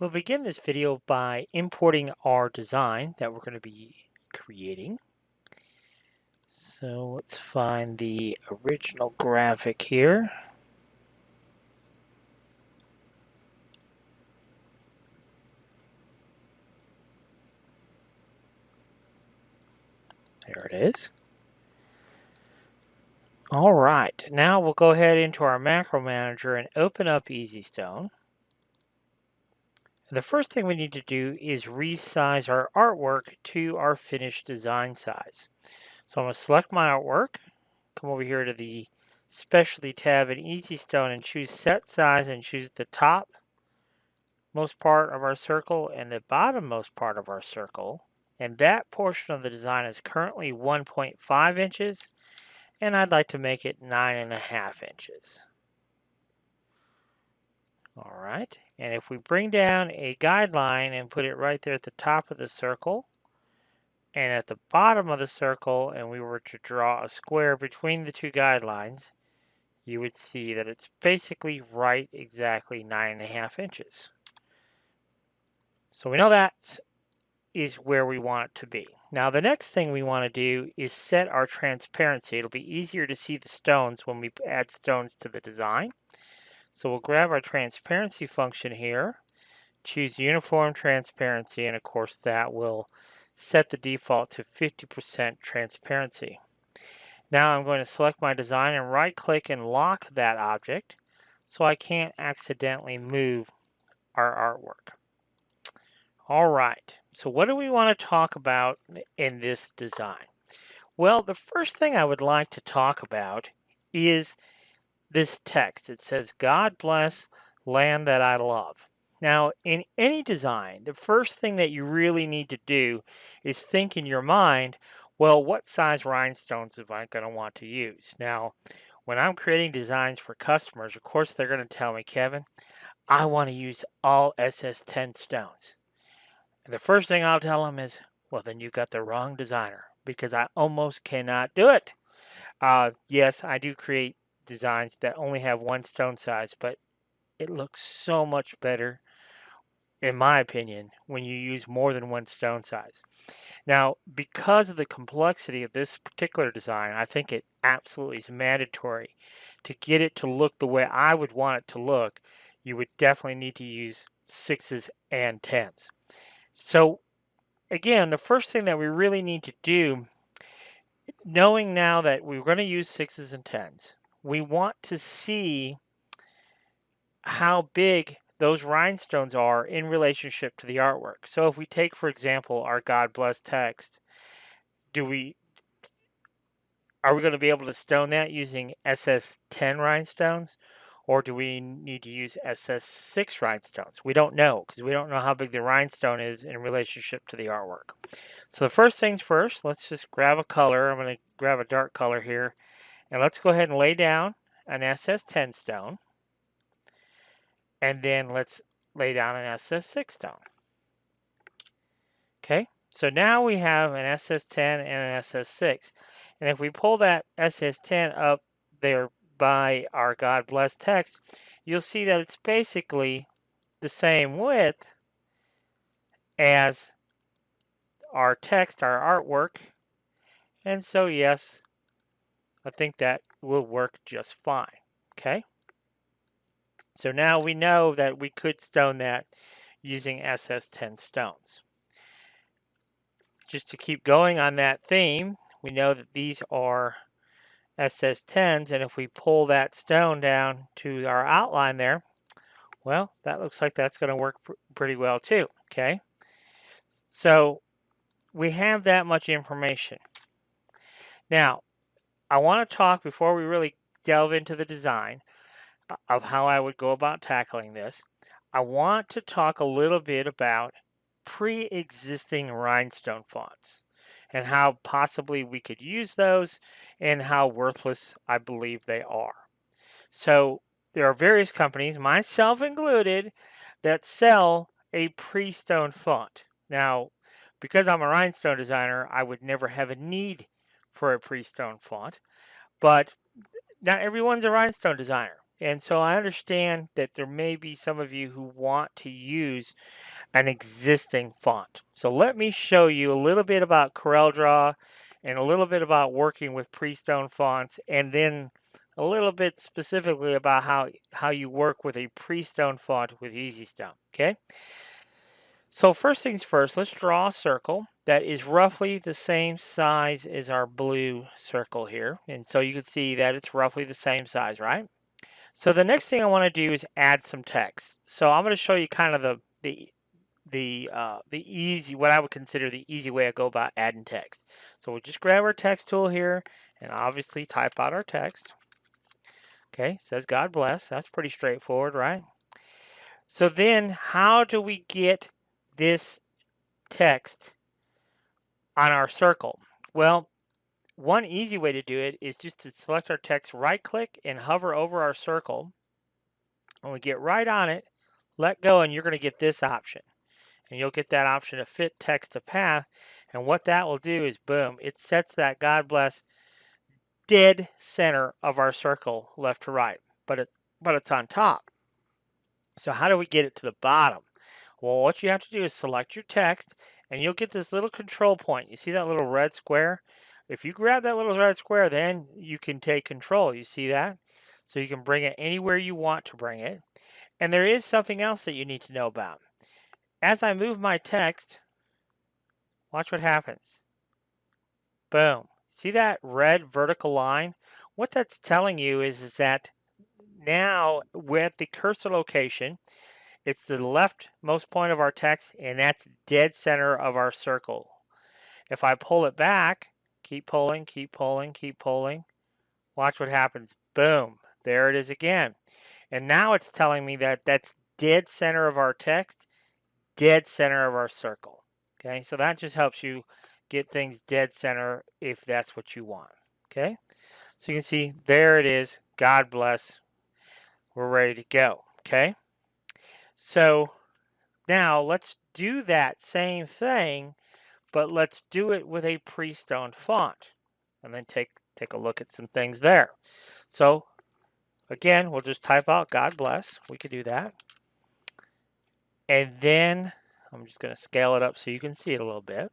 We'll begin this video by importing our design that we're going to be creating. So let's find the original graphic here. There it is. All right, now we'll go ahead into our macro manager and open up EasyStone. The first thing we need to do is resize our artwork to our finished design size. So I'm going to select my artwork, come over here to the Specialty tab in EasyStone and choose Set Size and choose the top most part of our circle and the bottommost part of our circle. And that portion of the design is currently 1.5 inches, and I'd like to make it 9.5 inches. All right, and if we bring down a guideline and put it right there at the top of the circle and at the bottom of the circle, and we were to draw a square between the two guidelines, you would see that it's basically right exactly 9.5 inches. So we know that is where we want it to be. Now the next thing we want to do is set our transparency. It'll be easier to see the stones when we add stones to the design. So we'll grab our transparency function here, choose uniform transparency, and of course that will set the default to 50% transparency. Now I'm going to select my design and right click and lock that object so I can't accidentally move our artwork. All right, so what do we want to talk about in this design? Well, the first thing I would like to talk about is this text. It says, "God bless land that I love." Now, in any design, the first thing that you really need to do is think in your mind, well, what size rhinestones am I going to want to use? Now, when I'm creating designs for customers, of course, they're going to tell me, "Kevin, I want to use all SS10 stones." And the first thing I'll tell them is, well, then you got the wrong designer because I almost cannot do it. Yes, I do create designs that only have one stone size, but it looks so much better, in my opinion, when you use more than one stone size. Now, because of the complexity of this particular design, I think it absolutely is mandatory to get it to look the way I would want it to look. You would definitely need to use 6s and 10s. So again, the first thing that we really need to do, knowing now that we're going to use 6s and 10s, we want to see how big those rhinestones are in relationship to the artwork. So if we take, for example, our God bless text, are we going to be able to stone that using SS10 rhinestones? Or do we need to use SS6 rhinestones? We don't know because we don't know how big the rhinestone is in relationship to the artwork. So the first things first, let's just grab a color. I'm going to grab a dark color here. And let's go ahead and lay down an SS10 stone. And then let's lay down an SS6 stone. Okay, so now we have an SS10 and an SS6. And if we pull that SS10 up there by our God bless text, you'll see that it's basically the same width as our text, our artwork. And so yes, I think that will work just fine. Okay, so now we know that we could stone that using SS10 stones. Just to keep going on that theme, we know that these are SS10s, and if we pull that stone down to our outline there, well, that looks like that's going to work pretty well too, okay? So we have that much information. Now, I want to talk, before we really delve into the design, of how I would go about tackling this. I want to talk a little bit about pre-existing rhinestone fonts and how possibly we could use those and how worthless I believe they are. So there are various companies, myself included, that sell a pre-stone font. Now, because I'm a rhinestone designer, I would never have a need for a pre-stone font, but not everyone's a rhinestone designer. And so I understand that there may be some of you who want to use an existing font. So let me show you a little bit about CorelDRAW and a little bit about working with pre-stone fonts, and then a little bit specifically about how you work with a pre-stone font with EasyStone. Okay? So first things first, let's draw a circle that is roughly the same size as our blue circle here. And so you can see that it's roughly the same size, right? So the next thing I want to do is add some text. So I'm going to show you kind of the easy, what I would consider the easy way I go about adding text. So we'll just grab our text tool here and obviously type out our text. Okay, says God bless. That's pretty straightforward, right? So then how do we get this text on our circle? Well, one easy way to do it is just to select our text, right click and hover over our circle. When we get right on it, let go, and you're going to get this option. And you'll get that option to fit text to path. And what that will do is, boom, it sets that God bless dead center of our circle left to right. But it's on top. So how do we get it to the bottom? Well, what you have to do is select your text, and you'll get this little control point. You see that little red square? If you grab that little red square, then you can take control. You see that? So you can bring it anywhere you want to bring it. And there is something else that you need to know about. As I move my text, watch what happens. Boom. See that red vertical line? What that's telling you is that now we're at the cursor location. It's the leftmost point of our text, and that's dead center of our circle. If I pull it back, keep pulling, keep pulling, keep pulling, watch what happens. Boom. There it is again. And now it's telling me that that's dead center of our text, dead center of our circle. Okay, so that just helps you get things dead center if that's what you want. Okay, so you can see there it is. God bless. We're ready to go. Okay, so now let's do that same thing, but let's do it with a pre-stone font, and then take a look at some things there. So again, we'll just type out God bless. We could do that, and then I'm just going to scale it up so you can see it a little bit.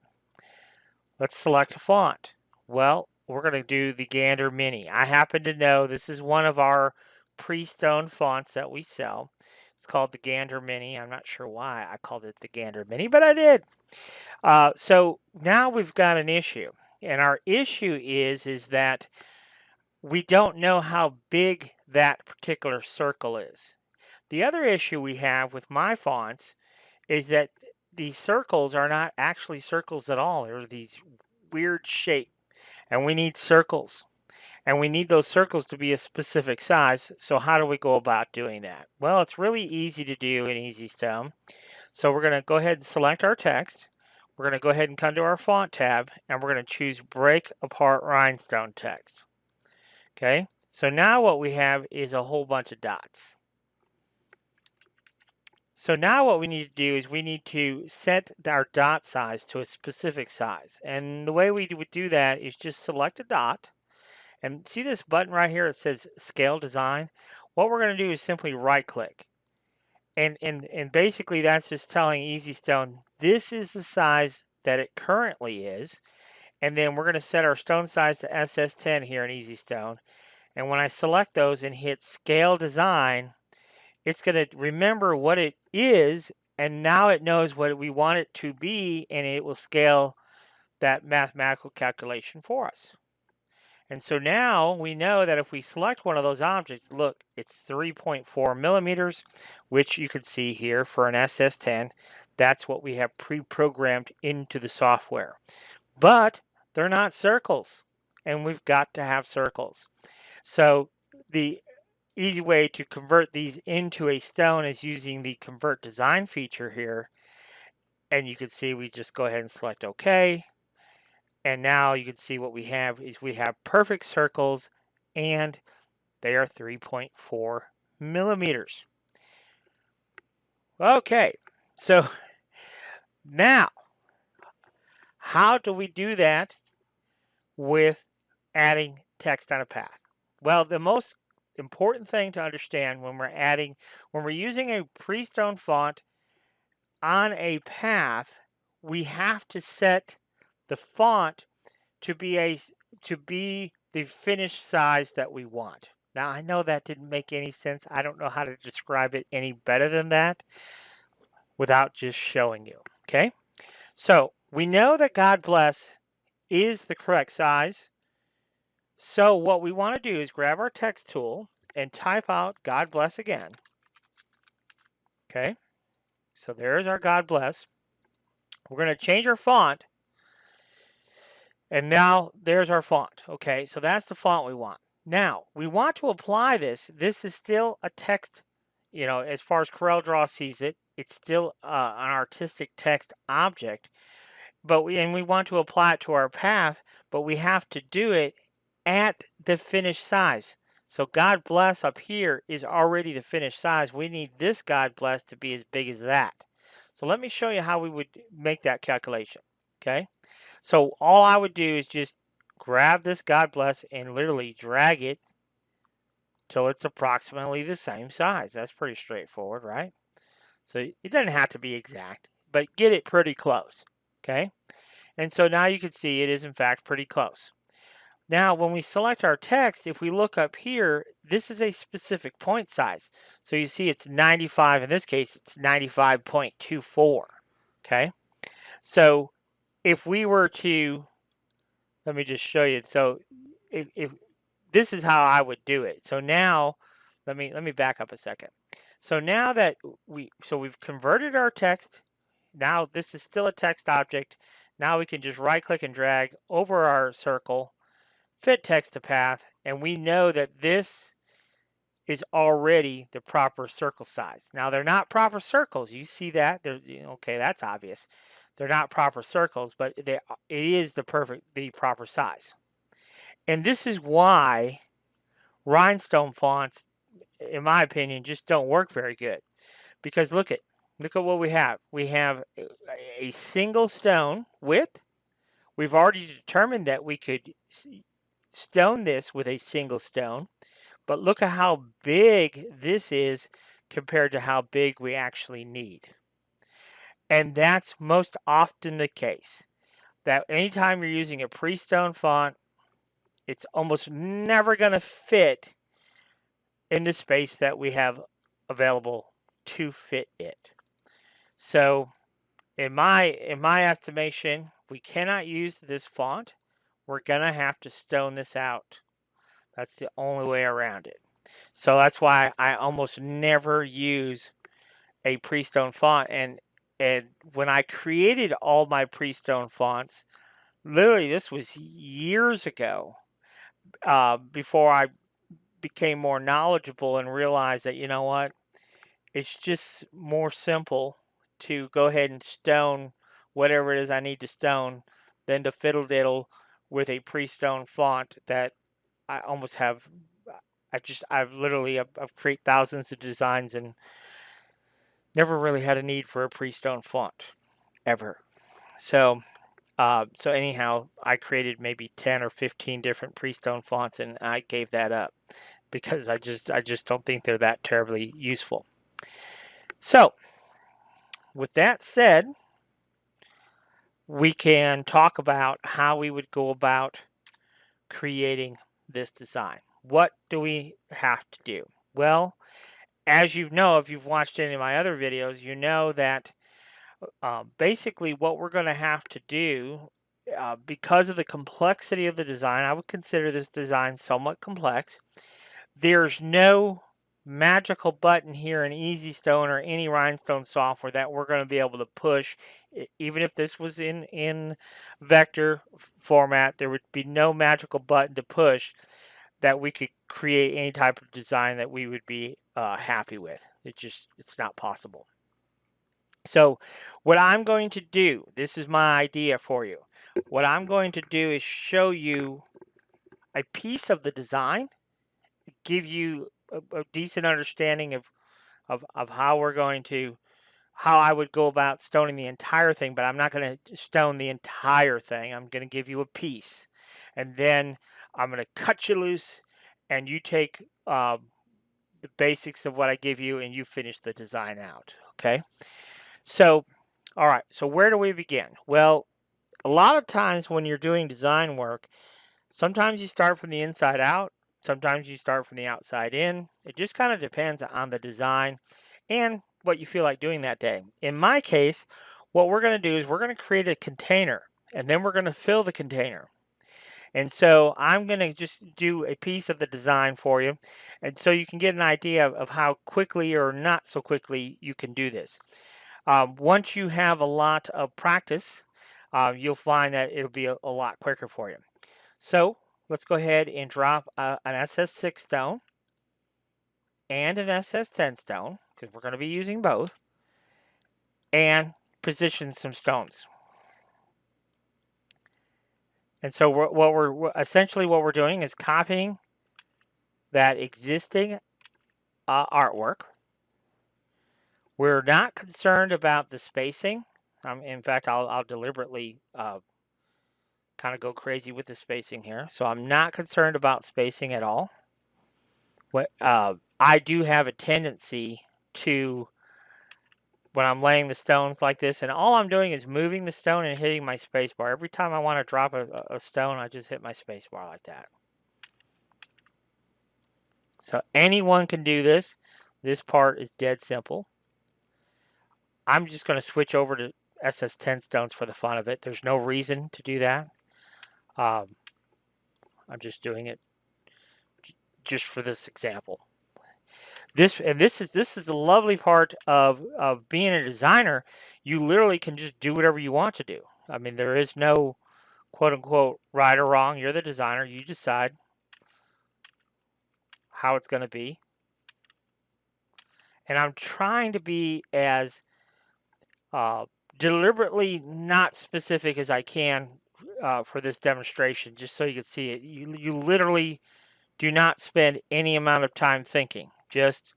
Let's select a font. Well, we're going to do the Gander Mini. I happen to know this is one of our pre-stone fonts that we sell. It's called the Gander Mini. I'm not sure why I called it the Gander Mini, but I did. So now we've got an issue. And our issue is that we don't know how big that particular circle is. The other issue we have with my fonts is that these circles are not actually circles at all. They're these weird shape, and we need circles, and we need those circles to be a specific size. So how do we go about doing that? Well, it's really easy to do in EasyStone. So we're going to go ahead and select our text. We're going to go ahead and come to our font tab, and we're going to choose break apart rhinestone text. Okay, so now what we have is a whole bunch of dots. So now what we need to do is we need to set our dot size to a specific size. And the way we would do that is just select a dot. And see this button right here? It says Scale Design. What we're going to do is simply right click. And basically that's just telling EasyStone this is the size that it currently is. And then we're going to set our stone size to SS10 here in EasyStone. And when I select those and hit Scale Design, it's going to remember what it is, and now it knows what we want it to be, and it will scale that mathematical calculation for us. And so now we know that if we select one of those objects, look, it's 3.4 millimeters, which you can see here for an SS10. That's what we have pre-programmed into the software. But they're not circles, and we've got to have circles. So the easy way to convert these into a stone is using the convert design feature here. And you can see we just go ahead and select OK. And now you can see what we have is we have perfect circles, and they are 3.4 millimeters. Okay, so now how do we do that with adding text on a path? Well, the most important thing to understand when we're using a pre-stone font on a path, we have to set the font to be the finished size that we want. Now, I know that didn't make any sense. I don't know how to describe it any better than that without just showing you. Okay? So, we know that God bless is the correct size. So, what we want to do is grab our text tool and type out God bless again. Okay? So, there's our God bless. We're going to change our font. And now there's our font. Okay, so that's the font we want. Now, we want to apply this. This is still a text, as far as CorelDRAW sees it, it's still an artistic text object. But we want to apply it to our path, but we have to do it at the finished size. So God bless up here is already the finished size. We need this God bless to be as big as that. So let me show you how we would make that calculation. Okay. So all I would do is just grab this God bless and literally drag it till it's approximately the same size. That's pretty straightforward, right? So it doesn't have to be exact, but get it pretty close. Okay. And so now you can see it is in fact pretty close. Now, when we select our text, if we look up here, this is a specific point size. So you see it's 95. In this case, it's 95.24. Okay. So if we were to, let me just show you. So if this is how I would do it. So now, let me back up a second. So now that we've converted our text. Now this is still a text object. Now we can just right click and drag over our circle, fit text to path, and we know that this is already the proper circle size. Now they're not proper circles. You see that? Okay, that's obvious. They're not proper circles, but it is the proper size. And this is why Rhinestone fonts, in my opinion, just don't work very good. Because look at what we have. We have a single stone width. We've already determined that we could stone this with a single stone. But look at how big this is compared to how big we actually need. And that's most often the case. That anytime you're using a pre-stone font, it's almost never going to fit in the space that we have available to fit it. So in my estimation, we cannot use this font. We're going to have to stone this out. That's the only way around it. So that's why I almost never use a pre-stone font. And when I created all my pre-stone fonts, literally this was years ago, before I became more knowledgeable and realized that, you know what, it's just more simple to go ahead and stone whatever it is I need to stone than to fiddle diddle with a pre-stone font that I almost have. I've created thousands of designs and never really had a need for a pre-stone font ever. So anyhow, I created maybe 10 or 15 different pre-stone fonts, and I gave that up because I just don't think they're that terribly useful. So with that said, we can talk about how we would go about creating this design. What do we have to do? Well, as you know, if you've watched any of my other videos, you know that basically what we're going to have to do, because of the complexity of the design, I would consider this design somewhat complex. There's no magical button here in EasyStone or any Rhinestone software that we're going to be able to push. Even if this was in vector format, there would be no magical button to push that we could create any type of design that we would be happy with. It's not possible. So what I'm going to do, this is my idea for you. What I'm going to do is show you a piece of the design, give you a decent understanding of how I would go about stoning the entire thing, but I'm not going to stone the entire thing. I'm going to give you a piece. And then I'm going to cut you loose and you take the basics of what I give you and you finish the design out. Okay? So, all right, so where do we begin? Well, a lot of times when you're doing design work, sometimes you start from the inside out, sometimes you start from the outside in. It just kind of depends on the design and what you feel like doing that day. In my case, what we're going to do is we're going to create a container and then we're going to fill the container. And so I'm going to just do a piece of the design for you. And so you can get an idea of how quickly or not so quickly you can do this. Once you have a lot of practice, you'll find that it'll be a lot quicker for you. So let's go ahead and drop an SS6 stone and an SS10 stone, because we're going to be using both, and position some stones. And so essentially what we're doing is copying that existing artwork. We're not concerned about the spacing. In fact, I'll deliberately kind of go crazy with the spacing here. So I'm not concerned about spacing at all. I do have a tendency to, when I'm laying the stones like this, and all I'm doing is moving the stone and hitting my space bar. Every time I want to drop a stone, I just hit my space bar like that. So anyone can do this. This part is dead simple. I'm just going to switch over to SS10 stones for the fun of it. There's no reason to do that. I'm just doing it just for this example. This is the lovely part of being a designer. You literally can just do whatever you want to do. I mean, there is no quote unquote right or wrong. You're the designer. You decide how it's going to be. And I'm trying to be as deliberately not specific as I can for this demonstration, just so you can see it. You literally do not spend any amount of time thinking. Just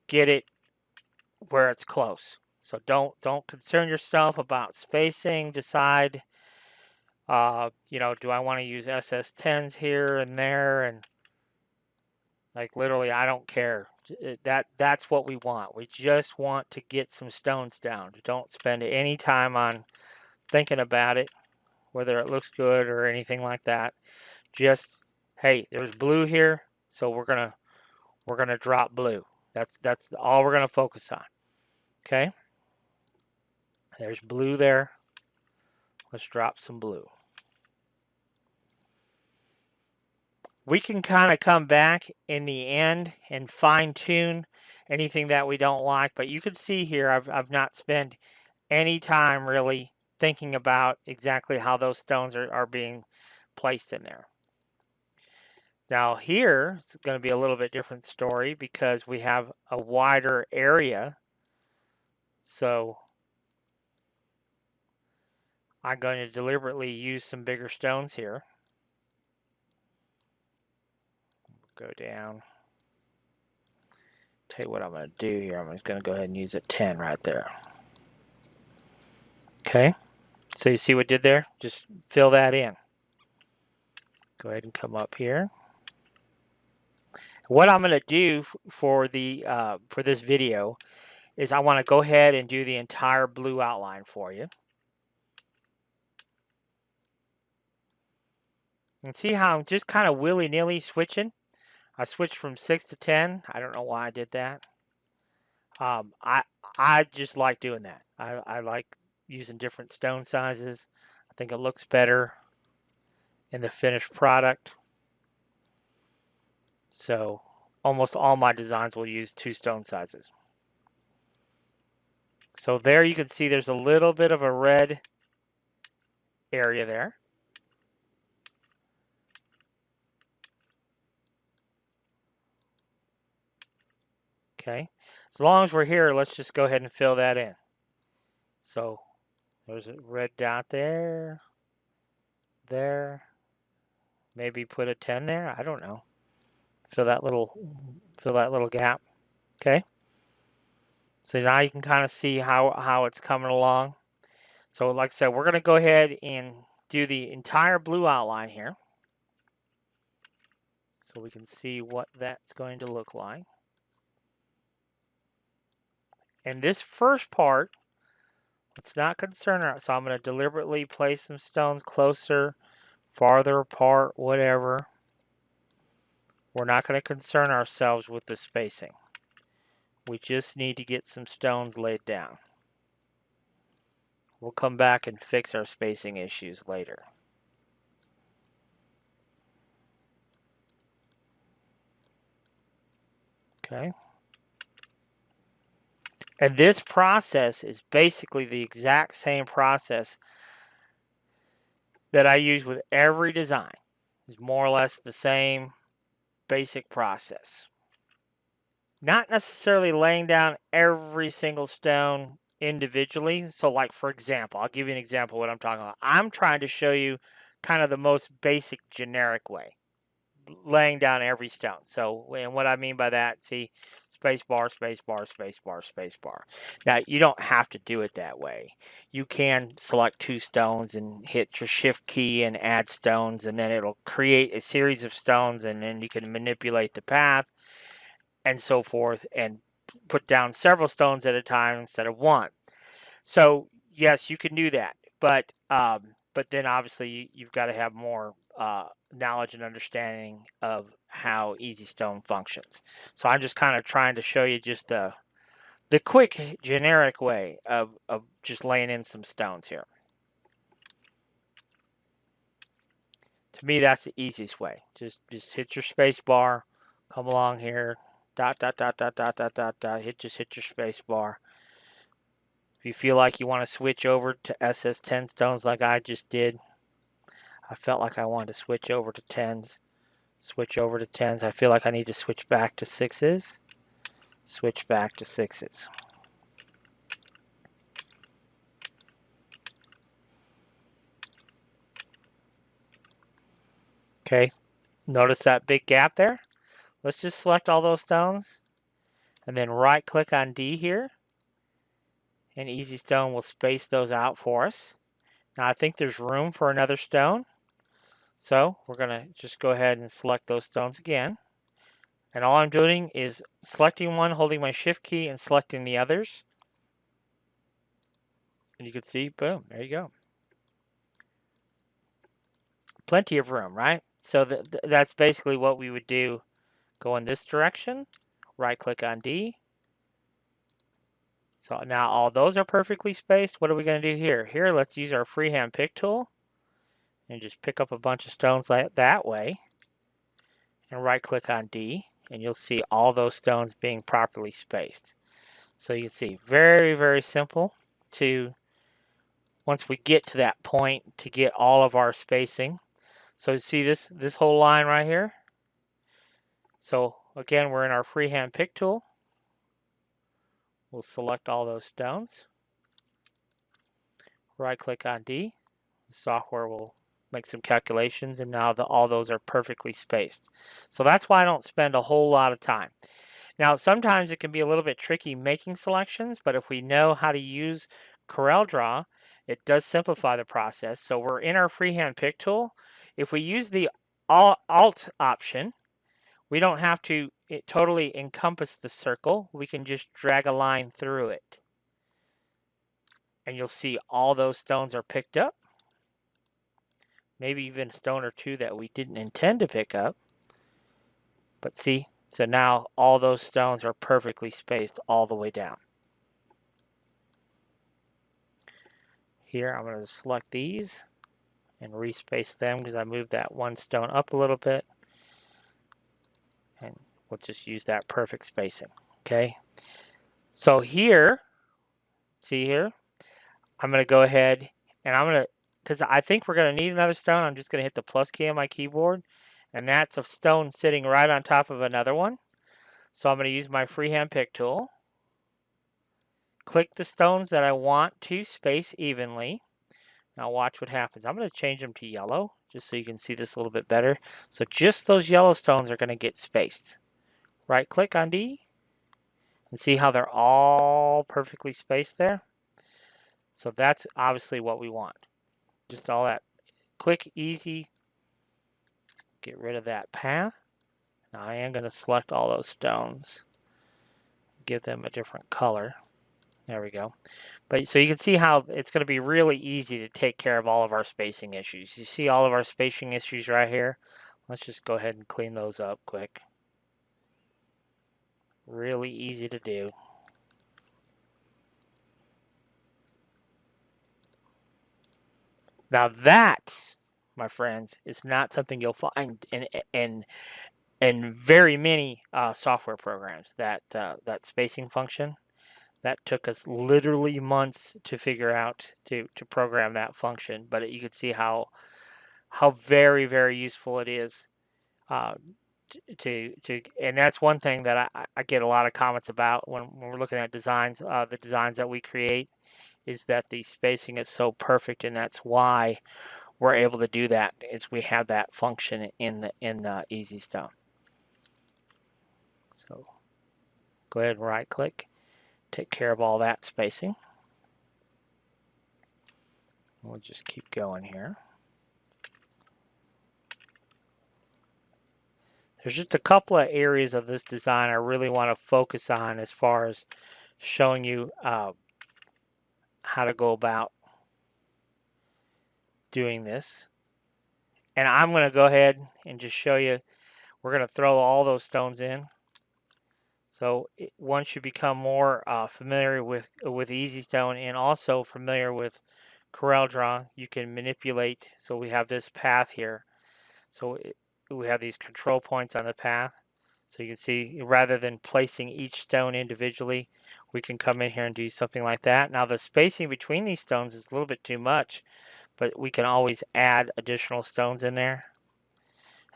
get it where it's close. So don't concern yourself about spacing. Decide, do I want to use SS10s here and there, and like literally, I don't care. That's what we want. We just want to get some stones down. Don't spend any time on thinking about it, whether it looks good or anything like that. Just, hey, there's blue here, so we're gonna drop blue. That's all we're gonna focus on. Okay. There's blue there. Let's drop some blue. We can kind of come back in the end and fine tune anything that we don't like, but you can see here I've not spent any time really thinking about exactly how those stones are being placed in there. Now here it's going to be a little bit different story because we have a wider area. So I'm going to deliberately use some bigger stones here. Go down. Tell you what I'm going to do here. I'm just going to go ahead and use a 10 right there. Okay. So you see what I did there? Just fill that in. Go ahead and come up here. What I'm going to do for this video is I want to go ahead and do the entire blue outline for you. And see how I'm just kind of willy-nilly switching? I switched from 6 to 10. I don't know why I did that. I just like doing that. I like using different stone sizes. I think it looks better in the finished product. So almost all my designs will use 2 stone sizes. So there you can see there's a little bit of a red area there. Okay. As long as we're here, let's just go ahead and fill that in. So there's a red dot there. There. Maybe put a 10 there. I don't know. Fill that little gap. Okay. So now you can kind of see how it's coming along. So like I said, we're going to go ahead and do the entire blue outline here. so we can see what that's going to look like. And this first part, let's not concern ourselves. So I'm going to deliberately place some stones closer, farther apart, whatever. We're not going to concern ourselves with the spacing. We just need to get some stones laid down. We'll come back and fix our spacing issues later. Okay. And this process is basically the exact same process that I use with every design. It's more or less the same basic process. Not necessarily laying down every single stone individually. So like, for example, I'll give you an example of what I'm talking about. I'm trying to show you kind of the most basic generic way, laying down every stone. So, and what I mean by that, see, space bar, space bar, space bar, space bar. Now, you don't have to do it that way. You can select 2 stones and hit your shift key and add stones, and then it'll create a series of stones, and then you can manipulate the path and so forth, and put down several stones at a time instead of one. So yes, you can do that, but then obviously you've got to have more knowledge and understanding of how Easy Stone functions. So I'm just kind of trying to show you just the quick generic way of just laying in some stones here. To me, that's the easiest way. Just hit your space bar, come along here, dot dot dot dot dot dot dot dot. Just hit your space bar. If you feel like you want to switch over to SS10 stones like I just did, I felt like I wanted to switch over to 10s. Switch over to 10s. I feel like I need to switch back to 6s. Switch back to 6s. Okay, notice that big gap there? Let's just select all those stones and then right click on D here, and Easy Stone will space those out for us. Now I think there's room for another stone, so we're going to just go ahead and select those stones again. And all I'm doing is selecting one, holding my shift key, and selecting the others. And you can see, boom, there you go. Plenty of room, right? So that's basically what we would do. Go in this direction, right click on D. So now all those are perfectly spaced. What are we going to do here? Here, let's use our freehand pick tool and just pick up a bunch of stones like that way. And right click on D, and you'll see all those stones being properly spaced. So you can see, very, very simple to, once we get to that point, to get all of our spacing. So see this whole line right here? So again, we're in our freehand pick tool. We'll select all those stones. Right click on D. The software will make some calculations, and now all those are perfectly spaced. So that's why I don't spend a whole lot of time. Now sometimes it can be a little bit tricky making selections, but if we know how to use CorelDRAW, it does simplify the process. So we're in our freehand pick tool. If we use the Alt option, we don't have to totally encompass the circle. We can just drag a line through it. And you'll see all those stones are picked up. Maybe even a stone or two that we didn't intend to pick up. But see, so now all those stones are perfectly spaced all the way down. Here I'm going to select these and respace them because I moved that one stone up a little bit. And we'll just use that perfect spacing. Okay. So here, see here, I'm going to go ahead and I'm going to, because I think we're going to need another stone, I'm just going to hit the plus key on my keyboard. And that's a stone sitting right on top of another one. So I'm going to use my freehand pick tool. Click the stones that I want to space evenly. Now watch what happens. I'm going to change them to yellow just so you can see this a little bit better. So just those yellow stones are going to get spaced. Right click on D and see how they're all perfectly spaced there. So that's obviously what we want. Just all that quick, easy. Get rid of that path. Now I am going to select all those stones, give them a different color. There we go. But so you can see how it's going to be really easy to take care of all of our spacing issues. You see all of our spacing issues right here? Let's just go ahead and clean those up quick. Really easy to do. Now that, my friends, is not something you'll find in very many software programs. That spacing function, that took us literally months to figure out to program that function. But you can see how very, very useful it is uh, and that's one thing that I get a lot of comments about when we're looking at designs. The designs that we create is that the spacing is so perfect, and that's why we're able to do that. Is we have that function in Easy Stone. So go ahead and right click, take care of all that spacing. We'll just keep going here. There's just a couple of areas of this design I really want to focus on as far as showing you how to go about doing this. And I'm going to go ahead and just show you. We're going to throw all those stones in. So once you become more familiar with Easy Stone and also familiar with CorelDRAW, you can manipulate. So we have this path here. So we have these control points on the path. So you can see, rather than placing each stone individually, we can come in here and do something like that. Now the spacing between these stones is a little bit too much, but we can always add additional stones in there.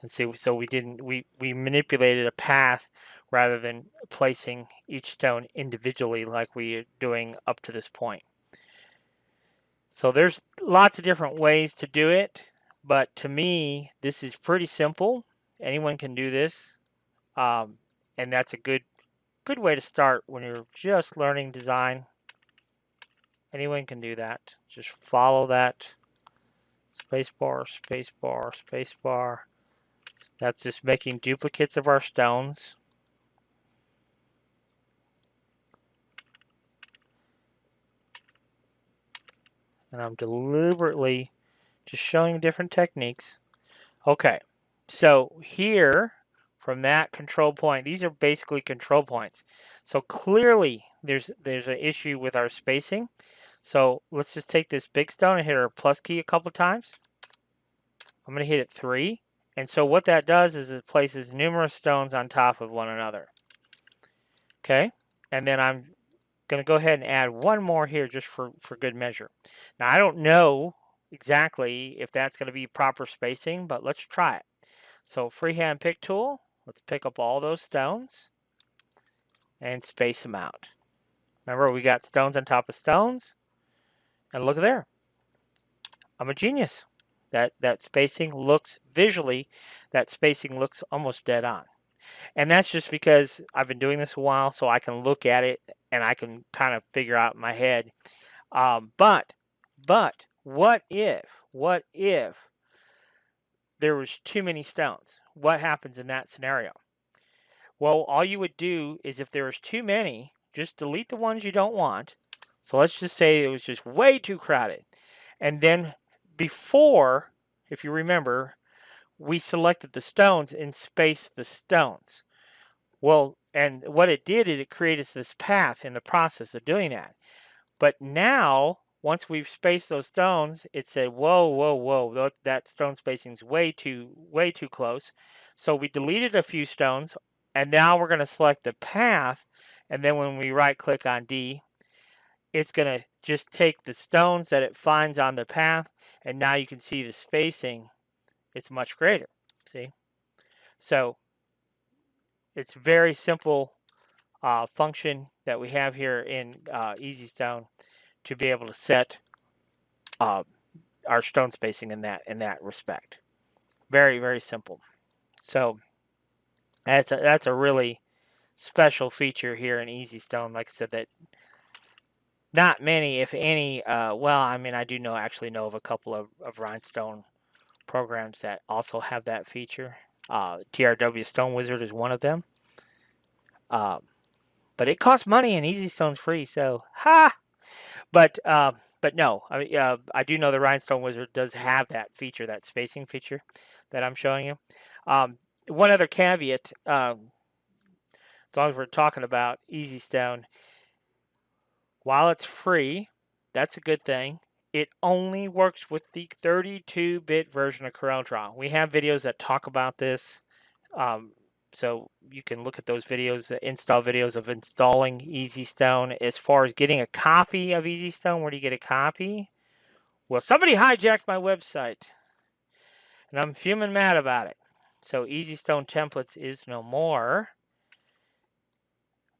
And see, so we manipulated a path rather than placing each stone individually like we are doing up to this point. So there's lots of different ways to do it, but to me, this is pretty simple. Anyone can do this, and that's a good way to start when you're just learning design. Anyone can do that. Just follow that spacebar, spacebar, spacebar. That's just making duplicates of our stones. And I'm deliberately just showing different techniques. Okay, so here from that control point, these are basically control points. So clearly there's an issue with our spacing. So let's just take this big stone and hit our plus key a couple times. I'm going to hit it 3. And so what that does is it places numerous stones on top of one another. Okay, and then I'm going to go ahead and add one more here just for good measure. Now I don't know exactly if that's going to be proper spacing, but let's try it. So freehand pick tool, let's pick up all those stones and space them out. Remember, we got stones on top of stones, and look there. I'm a genius. That spacing looks, visually, that spacing looks almost dead on. And that's just because I've been doing this a while, so I can look at it and I can kind of figure out in my head. But what if there was too many stones? What happens in that scenario? Well, all you would do is, if there was too many, just delete the ones you don't want. So let's just say it was just way too crowded. And then before, if you remember, we selected the stones and spaced the stones. Well, and what it did is it created this path in the process of doing that. But now, once we've spaced those stones, it said, whoa, whoa, whoa, that stone spacing's way too close. So we deleted a few stones, and now we're going to select the path, and then when we right-click on D, it's going to just take the stones that it finds on the path, and now you can see the spacing, it's much greater. See? So it's very simple function that we have here in Easy Stone to be able to set our stone spacing in that respect. Very, very simple. So that's a really special feature here in Easy Stone. Like I said, that not many, if any, well, I mean, I do actually know of a couple of Rhinestone programs that also have that feature. TRW Stone Wizard is one of them. But it costs money and Easy Stone's free, so ha! But no, I do know the Rhinestone Wizard does have that feature, that spacing feature that I'm showing you. One other caveat, as long as we're talking about Easy Stone, while it's free, that's a good thing. It only works with the 32-bit version of CorelDRAW. We have videos that talk about this, so you can look at those videos, install videos of installing EasyStone. As far as getting a copy of EasyStone, where do you get a copy? Well, somebody hijacked my website, and I'm fuming mad about it. So EasyStone Templates is no more.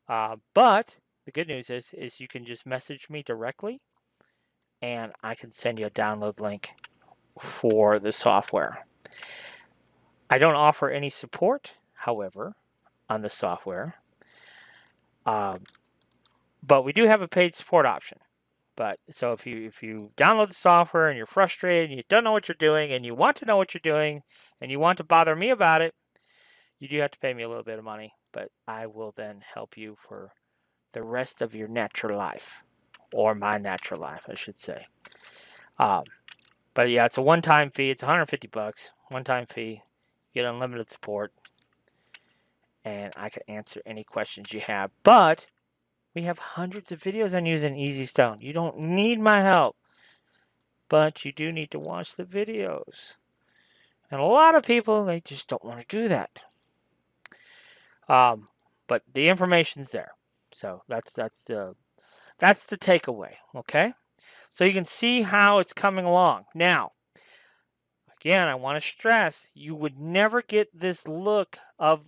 But the good news is you can just message me directly, and I can send you a download link for the software. I don't offer any support, however, on the software. But we do have a paid support option. But so if you download the software and you're frustrated and you don't know what you're doing and you want to know what you're doing and you want to bother me about it, you do have to pay me a little bit of money. But I will then help you for the rest of your natural life, or my natural life, I should say. But yeah, it's a one-time fee. It's $150, one-time fee. You get unlimited support, and I can answer any questions you have. But we have hundreds of videos on using EasyStone. You don't need my help, but you do need to watch the videos. And a lot of people, they just don't want to do that. But the information's there. So that's the takeaway, okay? So you can see how it's coming along. Now, again, I want to stress, you would never get this look of,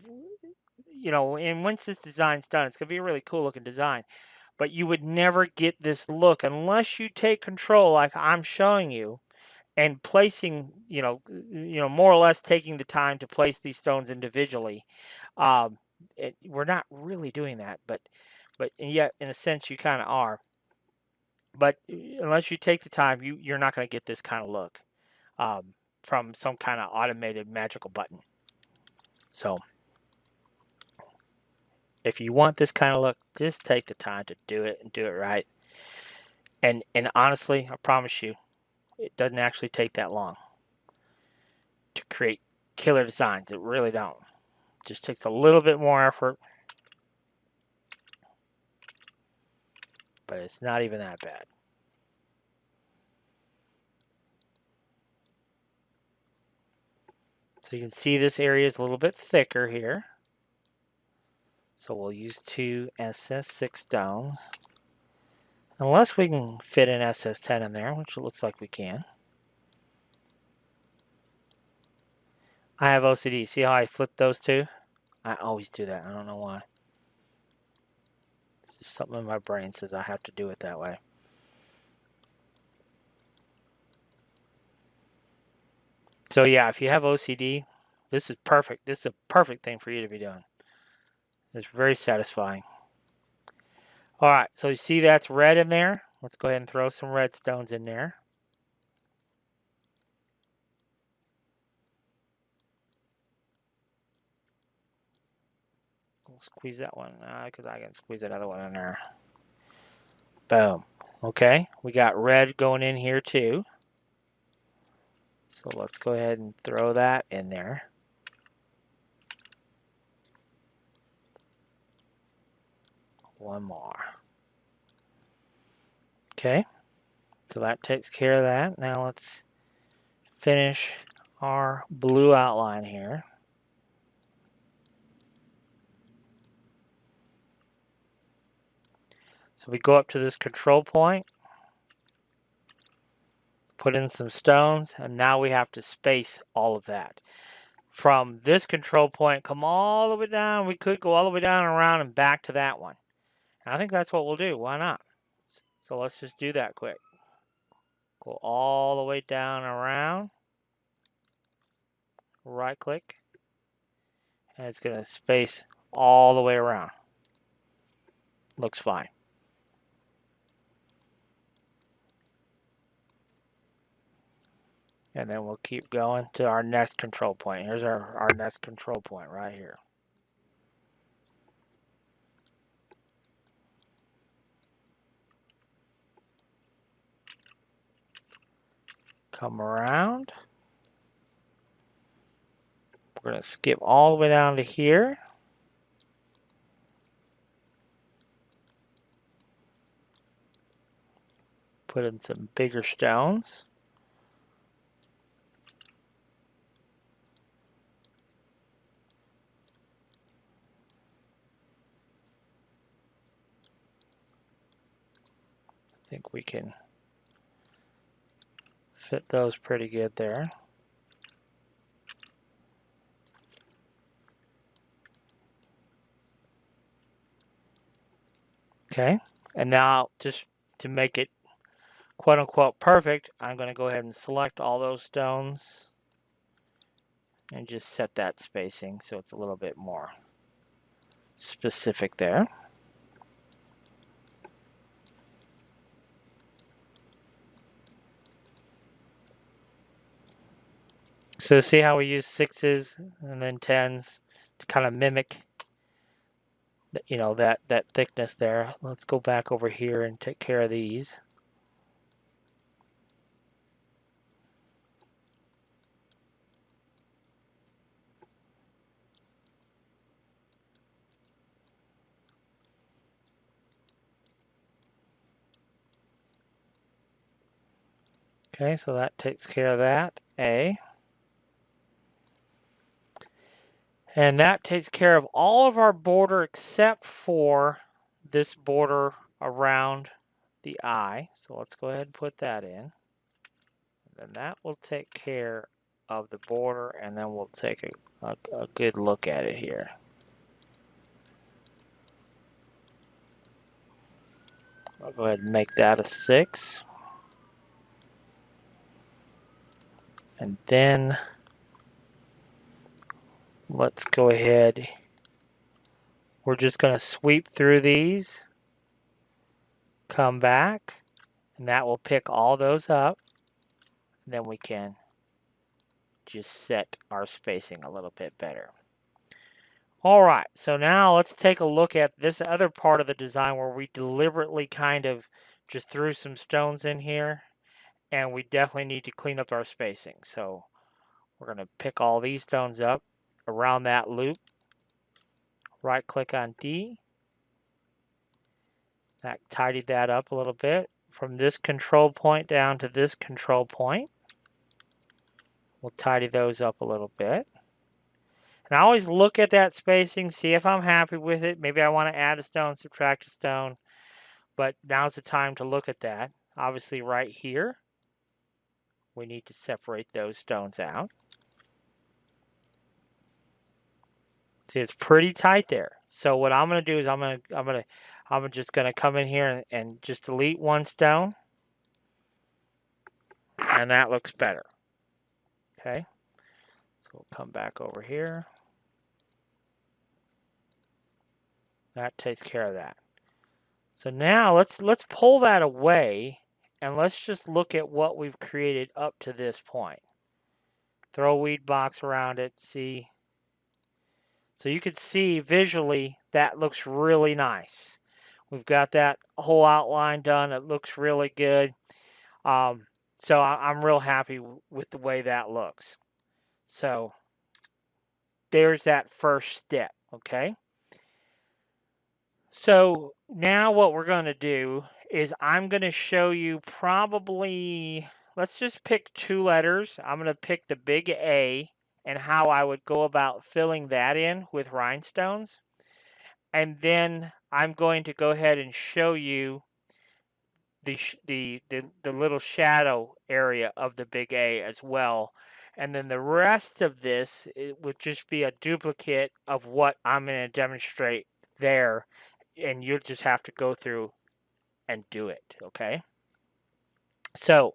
and once this design's done, it's going to be a really cool looking design. But you would never get this look unless you take control like I'm showing you and placing, more or less taking the time to place these stones individually. We're not really doing that, but yet in a sense you kind of are. But unless you take the time, you're not going to get this kind of look from some kind of automated magical button. So if you want this kind of look, just take the time to do it and do it right. And honestly, I promise you, it doesn't actually take that long to create killer designs. It really don't. It just takes a little bit more effort, but it's not even that bad. So you can see this area is a little bit thicker here. So we'll use 2 SS6 stones. Unless we can fit an SS10 in there, which it looks like we can. I have OCD. See how I flip those two? I always do that. I don't know why. It's just something in my brain says I have to do it that way. So yeah, if you have OCD, this is perfect. This is a perfect thing for you to be doing. It's very satisfying. Alright, so you see that's red in there? Let's go ahead and throw some red stones in there. We'll squeeze that one, because I can squeeze that other one in there. Boom. Okay, we got red going in here too. So let's go ahead and throw that in there. One more. Okay, so that takes care of that. Now let's finish our blue outline here. So we go up to this control point, put in some stones, and now we have to space all of that. From this control point, come all the way down. We could go all the way down and around and back to that one. And I think that's what we'll do. Why not? So let's just do that quick. Go all the way down and around. Right click. And it's going to space all the way around. Looks fine. And then we'll keep going to our next control point. Here's our next control point right here. Come around. We're going to skip all the way down to here. Put in some bigger stones. I think we can fit those pretty good there. Okay, and now just to make it quote unquote perfect, I'm going to go ahead and select all those stones and just set that spacing so it's a little bit more specific there. So see how we use 6s and then 10s to kind of mimic, you know, that thickness there. Let's go back over here and take care of these. Okay, so that takes care of that, A. And that takes care of all of our border except for this border around the eye. So let's go ahead and put that in. And then that will take care of the border, and then we'll take a good look at it here. I'll go ahead and make that a 6. And then let's go ahead. We're just going to sweep through these, come back, and that will pick all those up. And then we can just set our spacing a little bit better. All right, so now let's take a look at this other part of the design where we deliberately kind of just threw some stones in here, and we definitely need to clean up our spacing. So we're going to pick all these stones up around that loop, right click on D. That tidied that up a little bit. From this control point down to this control point, we'll tidy those up a little bit. And I always look at that spacing, see if I'm happy with it. Maybe I want to add a stone, subtract a stone. But now's the time to look at that. Obviously right here, we need to separate those stones out. See, it's pretty tight there. So what I'm going to do is I'm just going to come in here and just delete one stone. And that looks better. Okay. So we'll come back over here. That takes care of that. So now let's pull that away and let's just look at what we've created up to this point. Throw a weed box around it, see. So you can see visually that looks really nice. We've got that whole outline done. It looks really good. So I'm real happy with the way that looks. So there's that first step, okay? So now what we're going to do is I'm going to show you probably, let's just pick 2 letters. I'm going to pick the big A and how I would go about filling that in with rhinestones. And then I'm going to go ahead and show you the little shadow area of the big A as well. And then the rest of this, it would just be a duplicate of what I'm going to demonstrate there. And you'll just have to go through and do it, okay? So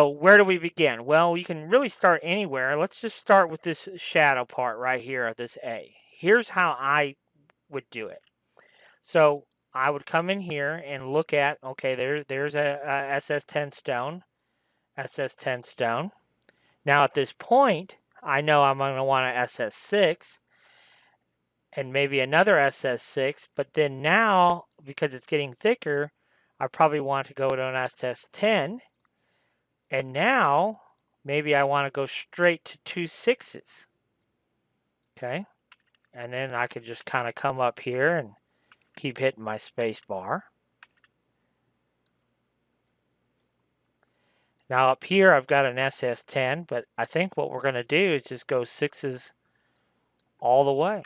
where do we begin? Well, we can really start anywhere. Let's just start with this shadow part right here of this A. Here's how I would do it. So I would come in here and look at, okay, there's a SS10 stone. SS10 stone. Now at this point, I know I'm going to want an SS6 and maybe another SS6, but then now, because it's getting thicker, I probably want to go to an SS10, and now maybe I want to go straight to 2 6s, okay? And then I could just kind of come up here and keep hitting my space bar. Now up here I've got an SS10, but I think what we're going to do is just go 6s all the way.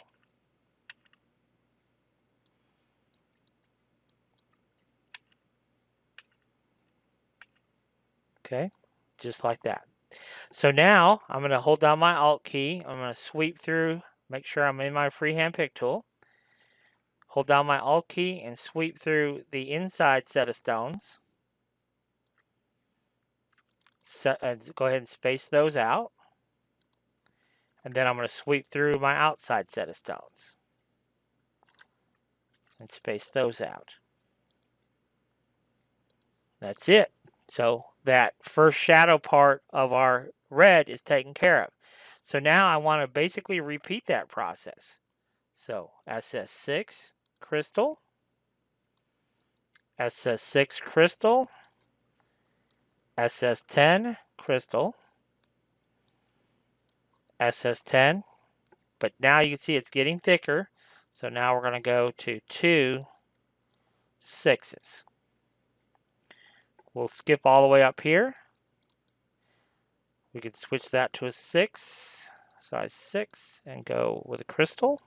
Okay, just like that. So now I'm going to hold down my Alt key. I'm going to sweep through, make sure I'm in my freehand pick tool. Hold down my Alt key and sweep through the inside set of stones. Go ahead and space those out. And then I'm going to sweep through my outside set of stones and space those out. That's it. So that first shadow part of our red is taken care of. So now I want to basically repeat that process. So SS6 crystal, SS6 crystal, SS10 crystal, SS10, but now you can see it's getting thicker. So now we're going to go to 2 6s. We'll skip all the way up here. We could switch that to a 6, size 6, and go with a crystal.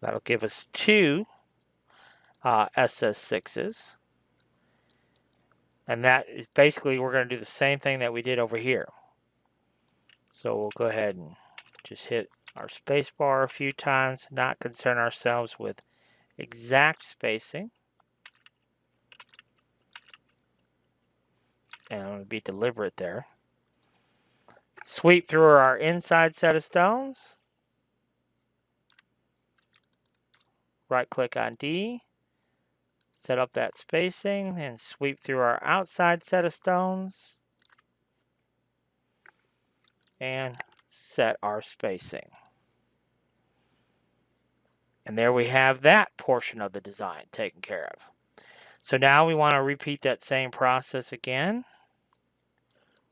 That'll give us 2 SS6s. And that is basically, we're going to do the same thing that we did over here. So we'll go ahead and just hit our space bar a few times, not concern ourselves with exact spacing. And I'm going to be deliberate there. Sweep through our inside set of stones. Right click on D. Set up that spacing and sweep through our outside set of stones. And set our spacing. And there we have that portion of the design taken care of. So now we want to repeat that same process again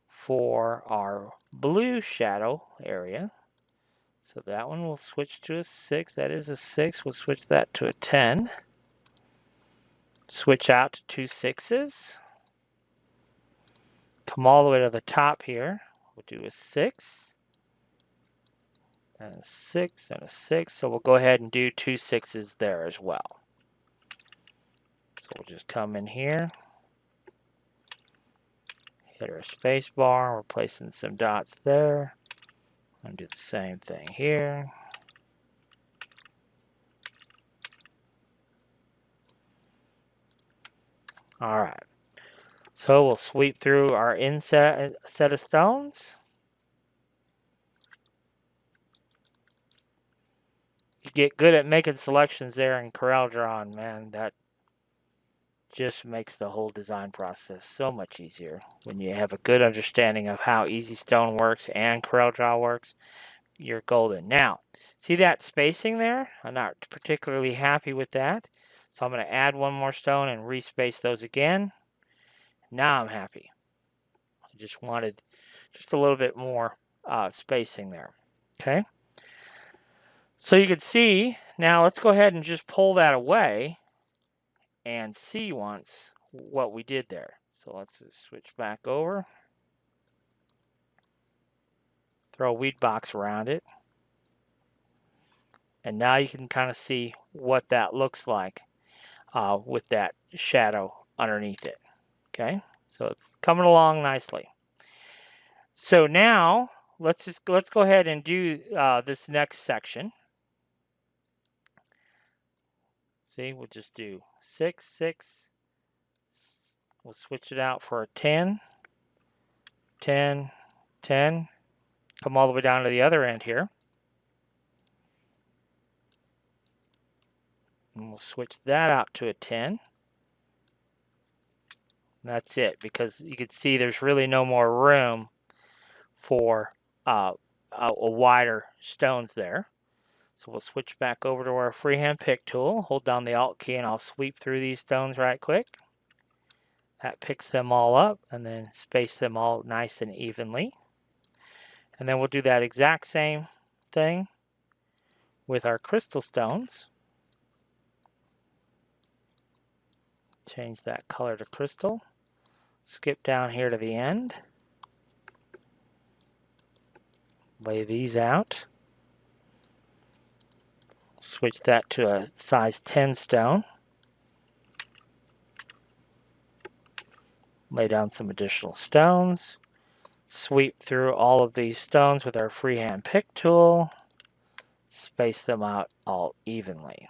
for our blue shadow area. So that one will switch to a 6. That is a 6. We'll switch that to a 10. Switch out to 2 6s. Come all the way to the top here. We'll do a 6. And a 6 and a 6. So we'll go ahead and do 2 6s there as well. So we'll just come in here. Hit our space bar. We're placing some dots there. And do the same thing here. All right. So we'll sweep through our inset set of stones. You get good at making selections there in CorelDRAW, man. That just makes the whole design process so much easier when you have a good understanding of how Easy Stone works and CorelDRAW works. You're golden. Now, see that spacing there? I'm not particularly happy with that. So I'm going to add one more stone and respace those again. Now I'm happy. I just wanted just a little bit more spacing there. Okay. So you can see, now let's go ahead and just pull that away and see once what we did there. So let's just switch back over. Throw a weed box around it. And now you can kind of see what that looks like with that shadow underneath it. Okay, so it's coming along nicely. So now let's go ahead and do this next section. See, we'll just do 6, 6. We'll switch it out for a 10, 10, 10. Come all the way down to the other end here. And we'll switch that out to a 10. That's it, because you can see there's really no more room for a wider stones there. So we'll switch back over to our freehand pick tool, hold down the Alt key, and I'll sweep through these stones right quick. That picks them all up and then space them all nice and evenly. And then we'll do that exact same thing with our crystal stones. Change that color to crystal. Skip down here to the end. Lay these out. Switch that to a size 10 stone. Lay down some additional stones. Sweep through all of these stones with our freehand pick tool. Space them out all evenly.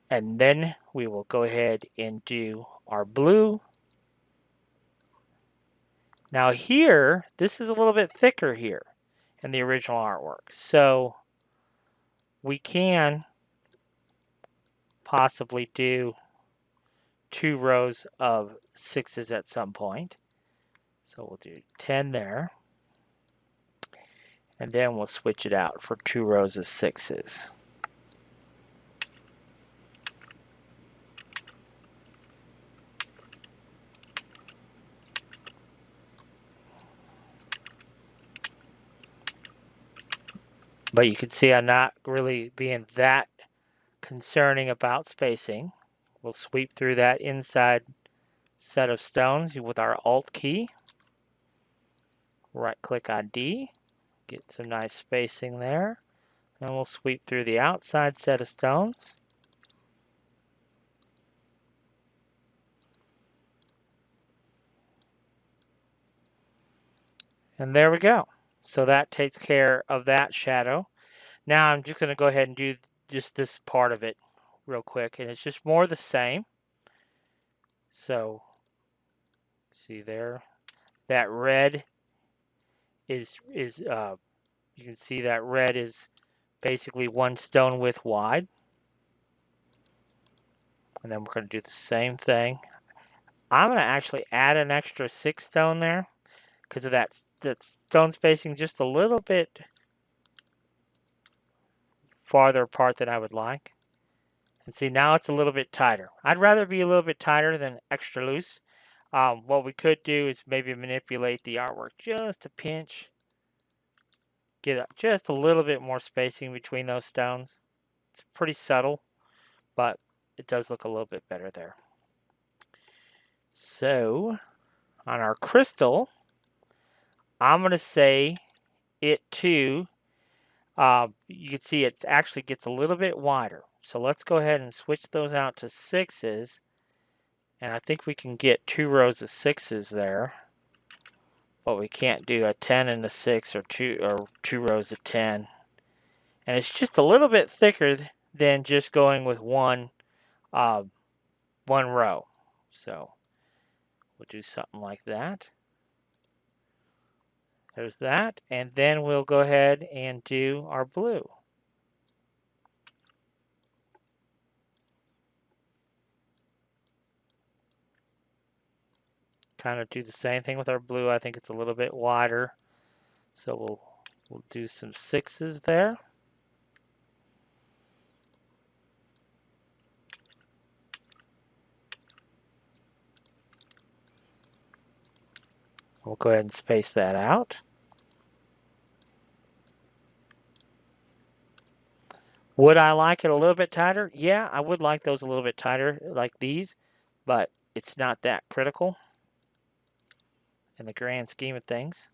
And then we will go ahead and do our blue. Now here, this is a little bit thicker here in the original artwork. So we can possibly do 2 rows of 6s at some point. So we'll do 10 there. And then we'll switch it out for 2 rows of 6s. But you can see I'm not really being that concerning about spacing. We'll sweep through that inside set of stones with our Alt key. Right click on D, get some nice spacing there. And we'll sweep through the outside set of stones. And there we go. So that takes care of that shadow. Now I'm just going to go ahead and do just this part of it real quick. And it's just more the same. So, see there, that red is you can see that red is basically 1 stone width wide. And then we're going to do the same thing. I'm going to actually add an extra 6 stone there because of that stone spacing just a little bit farther apart than I would like. And see, now it's a little bit tighter. I'd rather be a little bit tighter than extra loose. What we could do is maybe manipulate the artwork just a pinch. Get just a little bit more spacing between those stones. It's pretty subtle, but it does look a little bit better there. So, on our crystal, I'm going to say it too. You can see it actually gets a little bit wider. So let's go ahead and switch those out to 6s. And I think we can get 2 rows of 6s there. But we can't do a 10 and a 6 or two rows of 10. And it's just a little bit thicker than just going with one row. So we'll do something like that. There's that. And then we'll go ahead and do our blue. Kind of do the same thing with our blue. I think it's a little bit wider. So we'll do some 6s there. We'll go ahead and space that out. Would I like it a little bit tighter? Yeah, I would like those a little bit tighter like these, but it's not that critical in the grand scheme of things.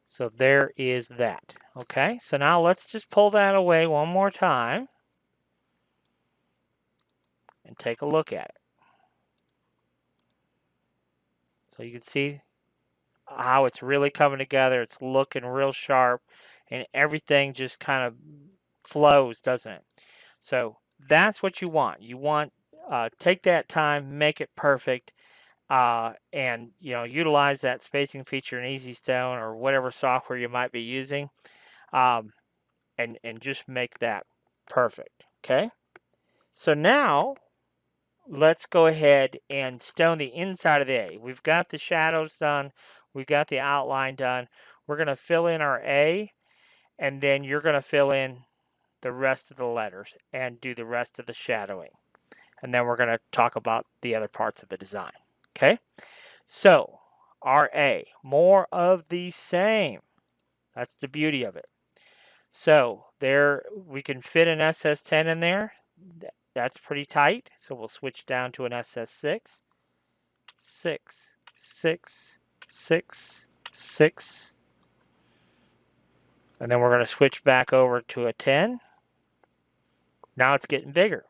So there is that. Okay, so now let's just pull that away one more time and take a look at it. So you can see how it's really coming together. It's looking real sharp and everything just kind of flows, doesn't it? So that's what you want. You want take that time, make it perfect, and utilize that spacing feature in EasyStone or whatever software you might be using, and just make that perfect. Okay. So now let's go ahead and stone the inside of the A. We've got the shadows done. We've got the outline done. We're going to fill in our A, and then you're going to fill in the rest of the letters and do the rest of the shadowing. And then we're going to talk about the other parts of the design. Okay? So, our A, more of the same. That's the beauty of it. So, there we can fit an SS10 in there. That's pretty tight. So, we'll switch down to an SS6. 6, 6, 6, 6. And then we're going to switch back over to a 10. Now it's getting bigger.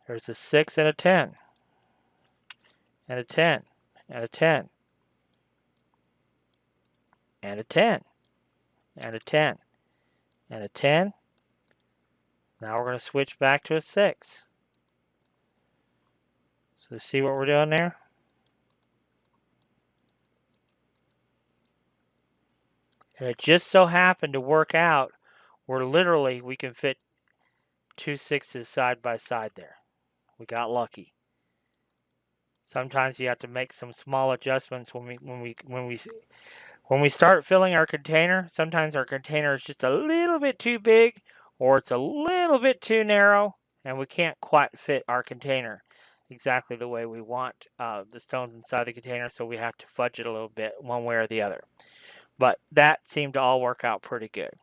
There's a 6 and a 10. And a 10. And a 10. And a 10. And a 10. And a 10. Now we're going to switch back to a 6. So see what we're doing there? And it just so happened to work out where literally we can fit 2 6s side by side there. We got lucky. Sometimes you have to make some small adjustments when we start filling our container. Sometimes our container is just a little bit too big or it's a little bit too narrow and we can't quite fit our container exactly the way we want the stones inside the container, so we have to fudge it a little bit one way or the other. But that seemed to all work out pretty good.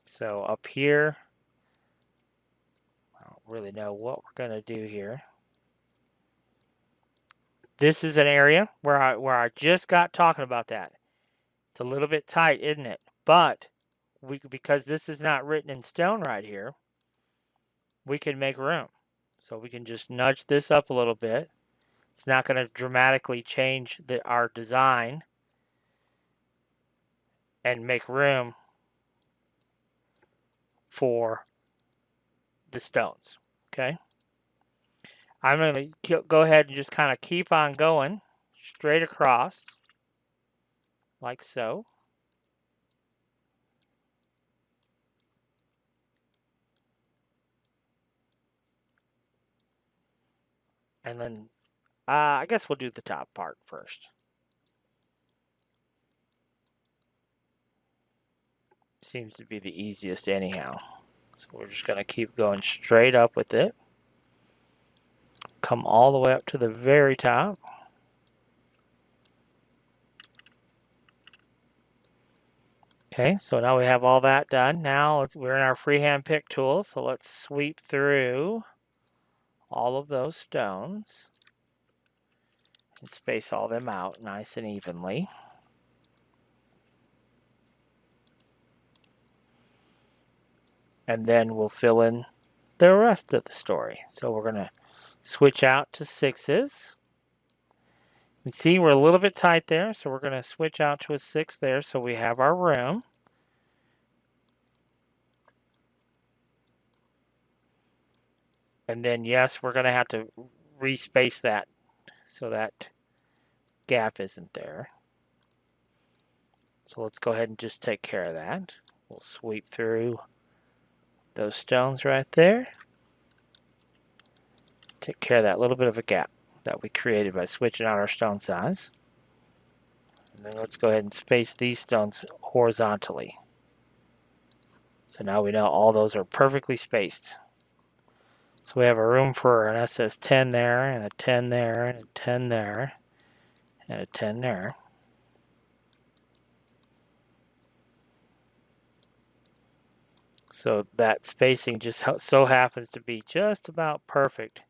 So up here, I don't really know what we're going to do here. This is an area where I just got talking about that. It's a little bit tight, isn't it? But because this is not written in stone right here, we can make room. So we can just nudge this up a little bit. It's not going to dramatically change our design and make room for the stones. Okay? I'm going to go ahead and just kind of keep on going straight across like so. And then I guess we'll do the top part first. Seems to be the easiest anyhow. So we're just going to keep going straight up with it. Come all the way up to the very top. Okay, so now we have all that done. Now we're in our freehand pick tool, so let's sweep through all of those stones and space all them out nice and evenly. And then we'll fill in the rest of the story. So we're going to switch out to 6s. You can see we're a little bit tight there, so we're going to switch out to a 6 there so we have our room. And then, yes, we're going to have to respace that so that gap isn't there. So let's go ahead and just take care of that. We'll sweep through those stones right there. Take care of that little bit of a gap that we created by switching out our stone size. And then let's go ahead and space these stones horizontally. So now we know all those are perfectly spaced. So we have a room for an SS10 there, and a 10 there, and a 10 there, and a 10 there. So that spacing just so happens to be just about perfect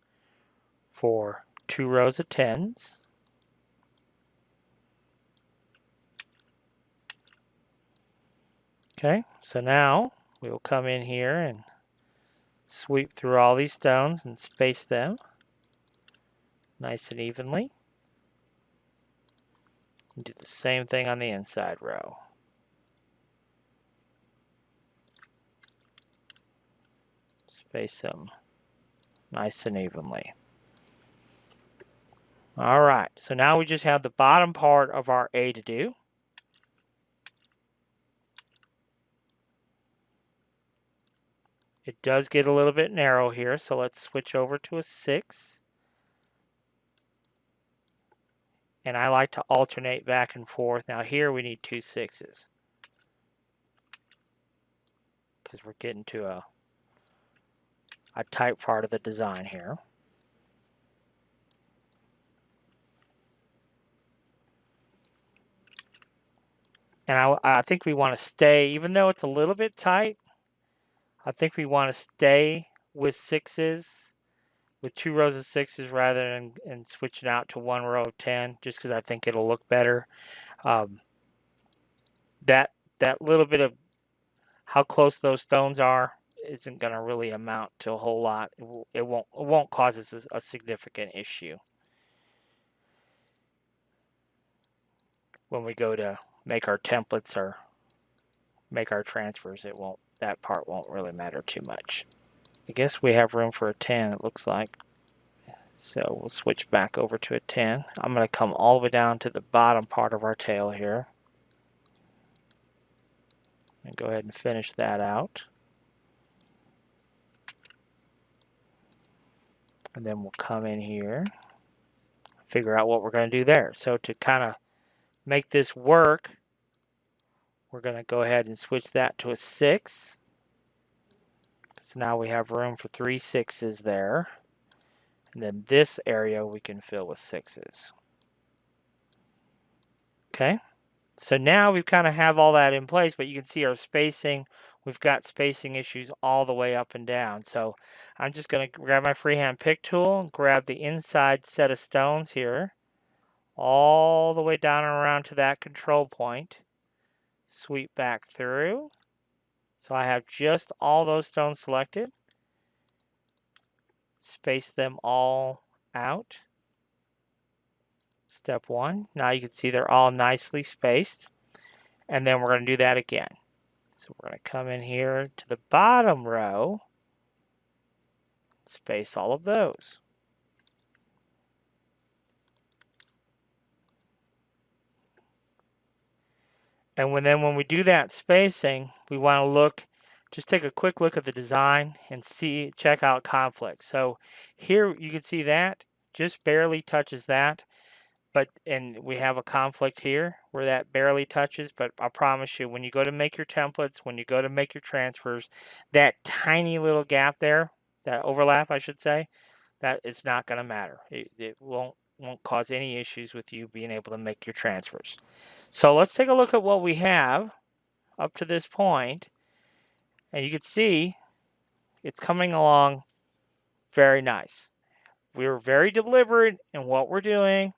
for 2 rows of 10s. Okay, so now we'll come in here and sweep through all these stones and space them nice and evenly. And do the same thing on the inside row. Space them nice and evenly. Alright, so now we just have the bottom part of our A to do. It does get a little bit narrow here, so let's switch over to a 6. And I like to alternate back and forth. Now here we need 2 6s because we're getting to a tight part of the design here. And I think we want to stay, even though it's a little bit tight, I think we want to stay with 6s, with 2 rows of 6s rather than switching out to 1 row of 10, just because I think it'll look better. That little bit of how close those stones are isn't going to really amount to a whole lot. It won't cause us a significant issue when we go to make our templates or make our transfers. That part won't really matter too much. I guess we have room for a 10, it looks like. So we'll switch back over to a 10. I'm going to come all the way down to the bottom part of our tail here. And go ahead and finish that out. And then we'll come in here, figure out what we're going to do there. So to kind of make this work, we're going to go ahead and switch that to a 6. So now we have room for 3 6s there. And then this area we can fill with 6s. Okay, so now we kind of have all that in place, but you can see our spacing. We've got spacing issues all the way up and down. So I'm just going to grab my freehand pick tool, grab the inside set of stones here, all the way down and around to that control point. Sweep back through. So I have just all those stones selected. Space them all out. Step 1. Now you can see they're all nicely spaced. And then we're going to do that again. So we're going to come in here to the bottom row, space all of those. And then when we do that spacing, we want to just take a quick look at the design and check out conflict. So here you can see that just barely touches that, and we have a conflict here where that barely touches, but I promise you, when you go to make your templates, when you go to make your transfers, that tiny little gap there, that overlap I should say, that is not going to matter. It won't cause any issues with you being able to make your transfers. So let's take a look at what we have up to this point, and you can see it's coming along very nice. We're very deliberate in what we're doing,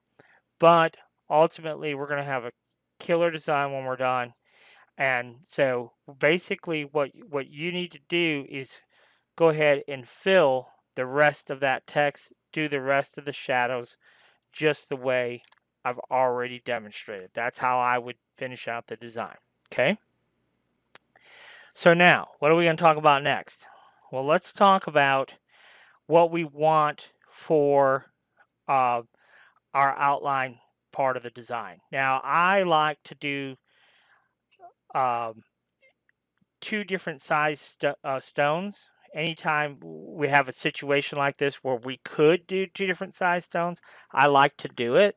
but ultimately we're going to have a killer design when we're done. And so basically what you need to do is go ahead and fill the rest of that text, do the rest of the shadows just the way I've already demonstrated. That's how I would finish out the design. Okay? So now, what are we going to talk about next? Well, let's talk about what we want for our outline part of the design. Now, I like to do 2 different size stones. Anytime we have a situation like this where we could do 2 different size stones, I like to do it.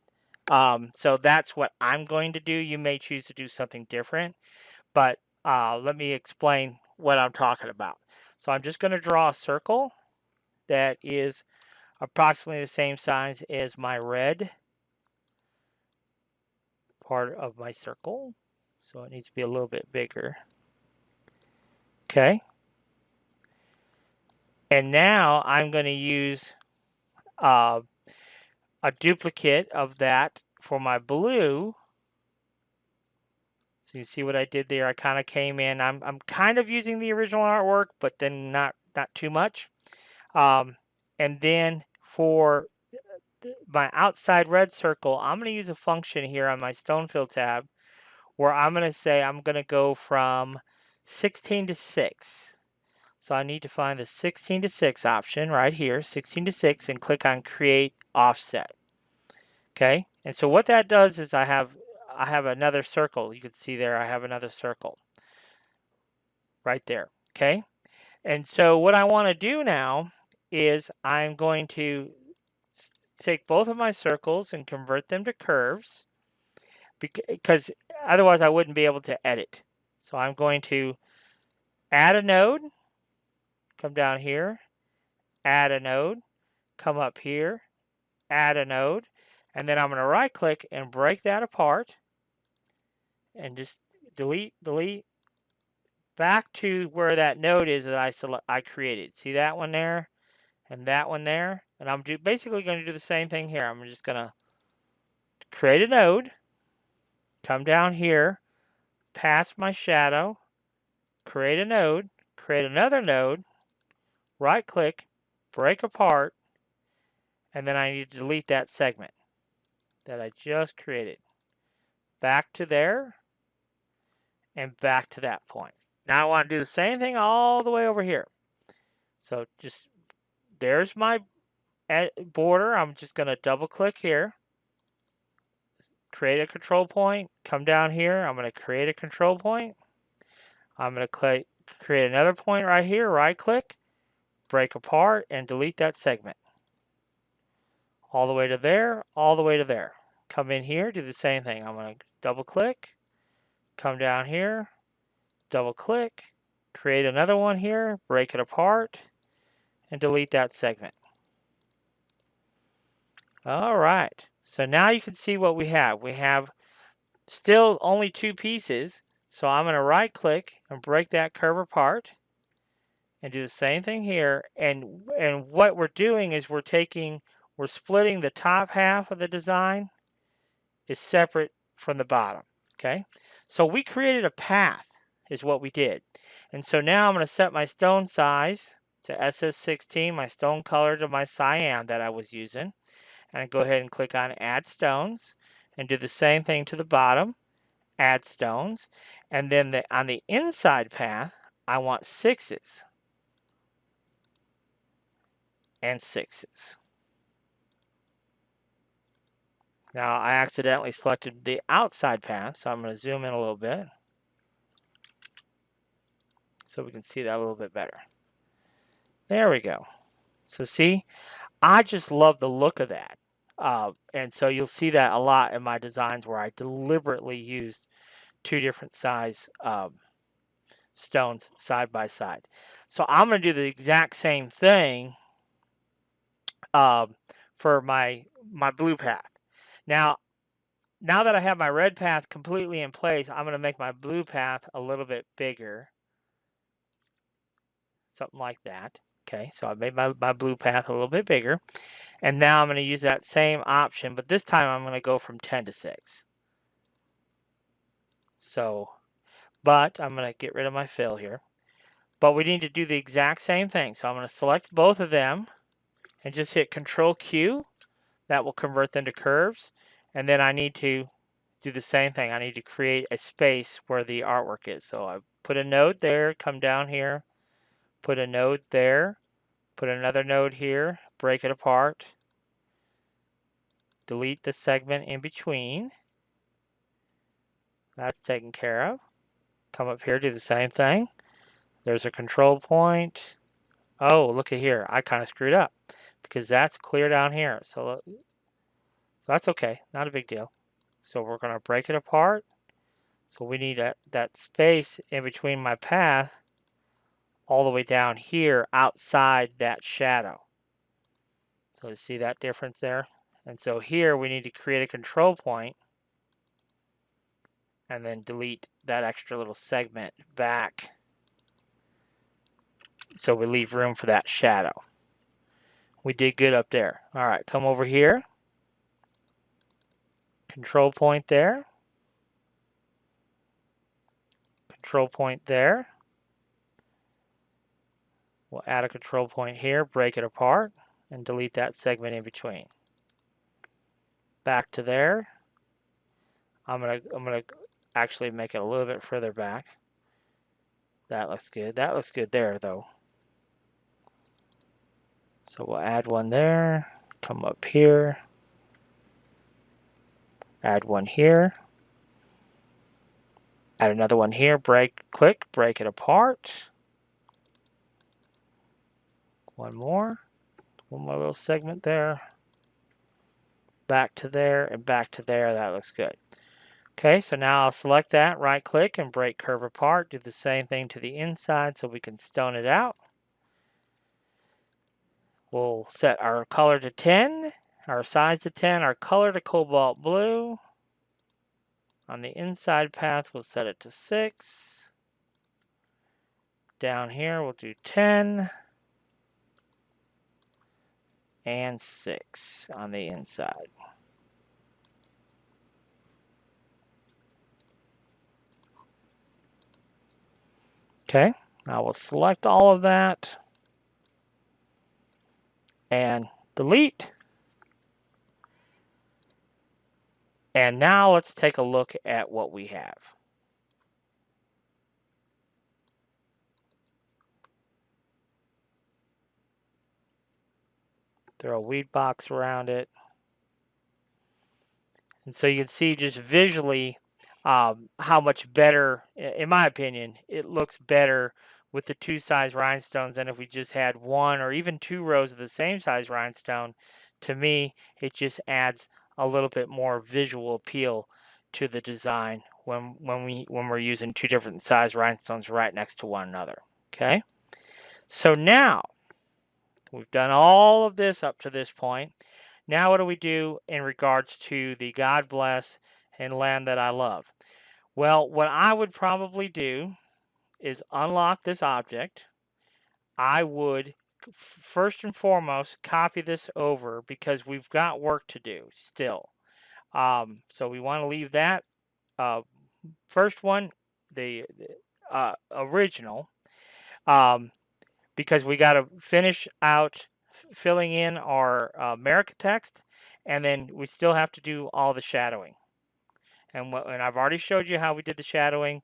So that's what I'm going to do. You may choose to do something different, but let me explain what I'm talking about. So I'm just going to draw a circle that is approximately the same size as my red part of my circle. So it needs to be a little bit bigger. Okay. And now I'm going to use a duplicate of that for my blue. So you see what I did there? I kind of came in. I'm kind of using the original artwork, but then not too much. And then for my outside red circle, I'm going to use a function here on my stone fill tab where I'm going to say I'm going to go from 16 to 6. So I need to find the 16 to 6 option right here, 16 to 6, and click on Create Offset. Okay, and so what that does is I have another circle. You can see there I have another circle right there. Okay, And so what I want to do now is I'm going to take both of my circles and convert them to curves, because otherwise I wouldn't be able to edit. So I'm going to add a node, come down here, add a node, come up here, add a node, and then I'm going to right click and break that apart and just delete, back to where that node is that I created. See that one there and that one there? And I'm basically going to do the same thing here. I'm just going to create a node, come down here, past my shadow, create a node, create another node, right click, break apart, and then I need to delete that segment that I just created. Back to there, and back to that point. Now I want to do the same thing all the way over here. So just, there's my border. I'm just going to double click here, create a control point, come down here. I'm going to create a control point. I'm going to create another point right here, right click, break apart, and delete that segment. All the way to there, all the way to there. Come in here, do the same thing. I'm going to double click, come down here, double click, create another one here, break it apart, and delete that segment. All right, so now you can see what we have. We have still only two pieces, so I'm going to right click and break that curve apart and do the same thing here. And what we're doing is we're splitting the top half of the design is separate from the bottom, okay? So we created a path is what we did. And so now I'm going to set my stone size to SS16, my stone color to my cyan that I was using. And go ahead and click on Add Stones and do the same thing to the bottom, Add Stones. And then on the inside path, I want 6s and 6s. Now I accidentally selected the outside path, so I'm going to zoom in a little bit so we can see that a little bit better. There we go. So see, I just love the look of that. And so you'll see that a lot in my designs where I deliberately used two different size stones side by side. So I'm going to do the exact same thing for my blue path. Now that I have my red path completely in place, I'm going to make my blue path a little bit bigger. Something like that. Okay, so I made my blue path a little bit bigger. And now I'm going to use that same option, but this time I'm going to go from 10 to 6. So, but I'm going to get rid of my fill here. But we need to do the exact same thing. So I'm going to select both of them and just hit Control Q. That will convert them to curves. And then I need to do the same thing. I need to create a space where the artwork is. So I put a node there, come down here, put a node there, put another node here, break it apart, delete the segment in between. That's taken care of. Come up here, do the same thing. There's a control point. Oh, look at here. I kind of screwed up because that's clear down here. So that's okay. Not a big deal. So we're going to break it apart. So we need that space in between my path all the way down here outside that shadow. So you see that difference there? And so here we need to create a control point and then delete that extra little segment back so we leave room for that shadow. We did good up there. All right, come over here. Control point there. Control point there. We'll add a control point here, break it apart, and delete that segment in between. Back to there. I'm gonna actually make it a little bit further back. That looks good. That looks good there though. So we'll add one there, come up here, add one here, add another one here, click, break it apart, One more little segment there. Back to there and back to there. That looks good. Okay, so now I'll select that, right click and break curve apart. Do the same thing to the inside so we can stone it out. We'll set our color to 10, our size to 10, our color to cobalt blue. On the inside path, we'll set it to 6. Down here, we'll do 10 and 6 on the inside. Okay, now we'll select all of that and delete. And now let's take a look at what we have. Throw a weed box around it. And so you can see just visually how much better, in my opinion, it looks better with the 2 size rhinestones than if we just had 1 or even 2 rows of the same size rhinestone. To me, it just adds a little bit more visual appeal to the design when we're using 2 different size rhinestones right next to one another. Okay, so now we've done all of this up to this point. Now what do we do in regards to the God Bless and Land That I Love? Well, what I would probably do is unlock this object. I would first and foremost copy this over because we've got work to do still. So we want to leave that first one, the original, because we got to finish out filling in our America text, and then we still have to do all the shadowing. And I've already showed you how we did the shadowing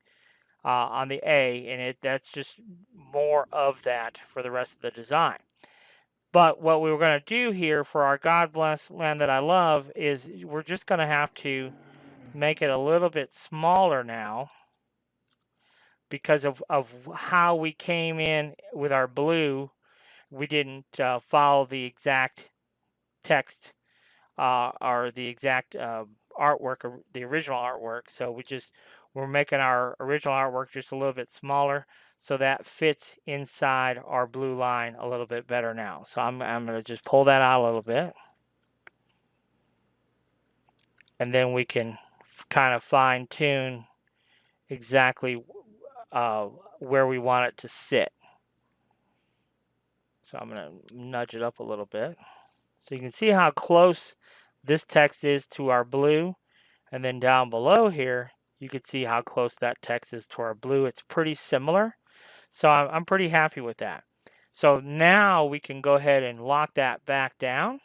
on the A, and that's just more of that for the rest of the design. But what we were going to do here for our God Bless Land That I Love is we're just going to have to make it a little bit smaller now because of how we came in with our blue. We didn't follow the exact text or the exact artwork, or the original artwork. So we're making our original artwork just a little bit smaller so that fits inside our blue line a little bit better now. So I'm going to just pull that out a little bit. And then we can kind of fine tune exactly where we want it to sit. So I'm going to nudge it up a little bit. So you can see how close this text is to our blue. And then down below here, you can see how close that text is to our blue. It's pretty similar. So I'm pretty happy with that. So now we can go ahead and lock that back down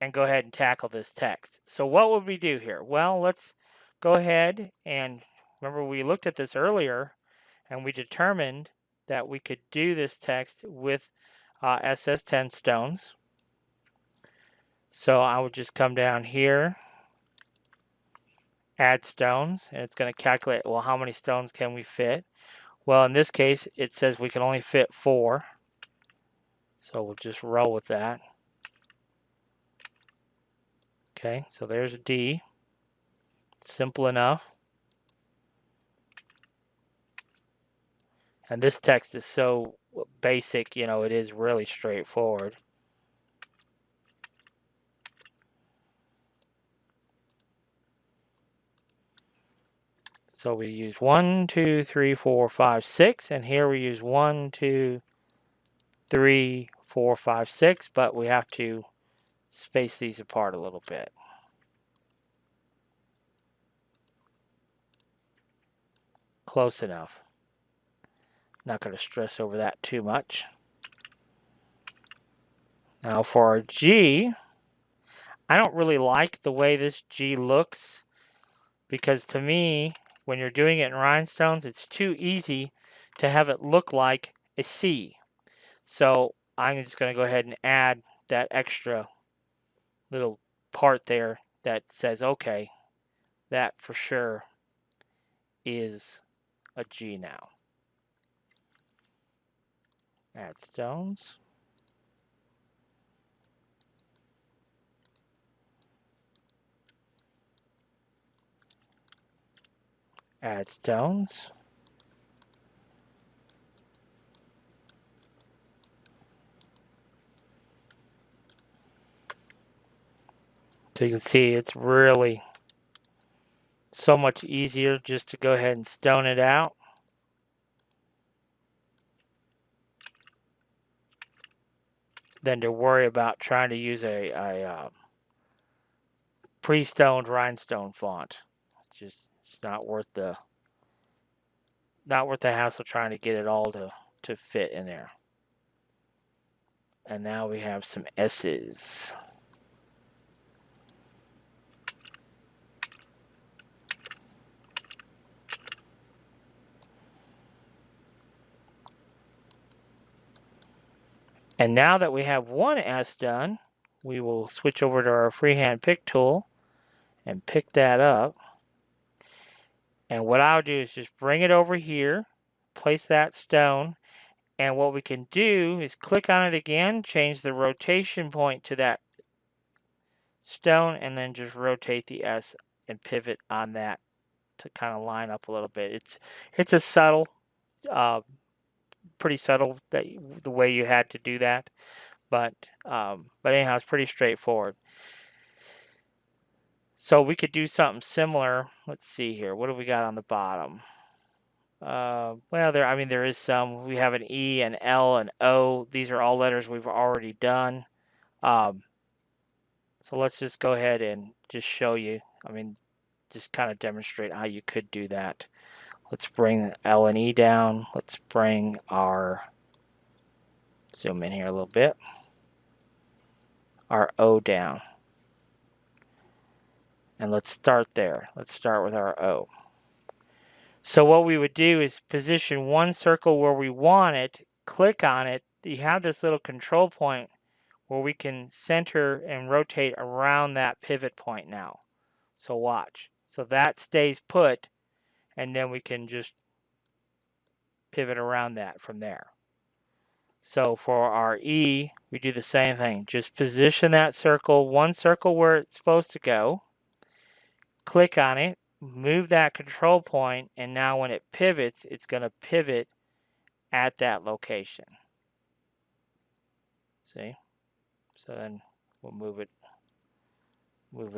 and go ahead and tackle this text. So what would we do here? Well, let's go ahead and remember we looked at this earlier and we determined that we could do this text with SS10 stones. So I would just come down here, add stones, and it's going to calculate, well, how many stones can we fit? Well, in this case, it says we can only fit 4. So we'll just roll with that. Okay, so there's a D. Simple enough. And this text is so basic, you know, it is really straightforward. So we use 1, 2, 3, 4, 5, 6, and here we use 1, 2, 3, 4, 5, 6, but we have to space these apart a little bit. Close enough. Not going to stress over that too much. Now for our G, I don't really like the way this G looks because to me, when you're doing it in rhinestones, it's too easy to have it look like a C. So I'm just going to go ahead and add that extra little part there that says, okay, that for sure is a G now. Add stones. Add stones. So you can see it's really so much easier just to go ahead and stone it out. Than to worry about trying to use a pre-stoned rhinestone font. It's not worth the hassle trying to get it all to fit in there. And now we have some S's. And now that we have one S done, we will switch over to our freehand pick tool and pick that up. And what I'll do is just bring it over here, place that stone, and what we can do is click on it again, change the rotation point to that stone, and then just rotate the S and pivot on that to kind of line up a little bit. It's a subtle, pretty subtle the way you had to do that. But anyhow, it's pretty straightforward. So we could do something similar. Let's see here. What do we got on the bottom? Well, there is some. We have an E, an L, an O. These are all letters we've already done. So let's just go ahead and just show you. Just kind of demonstrate how you could do that. Let's bring L and E down. Let's bring our, zoom in here a little bit, our O down. And let's start there. Let's start with our O. So what we would do is position one circle where we want it, click on it. You have this little control point where we can center and rotate around that pivot point now. So watch. So that stays put, and then we can just pivot around that from there. So for our E, we do the same thing. Just position that circle, one circle where it's supposed to go. Click on it, move that control point, and now when it pivots, it's going to pivot at that location. See? So then we'll move it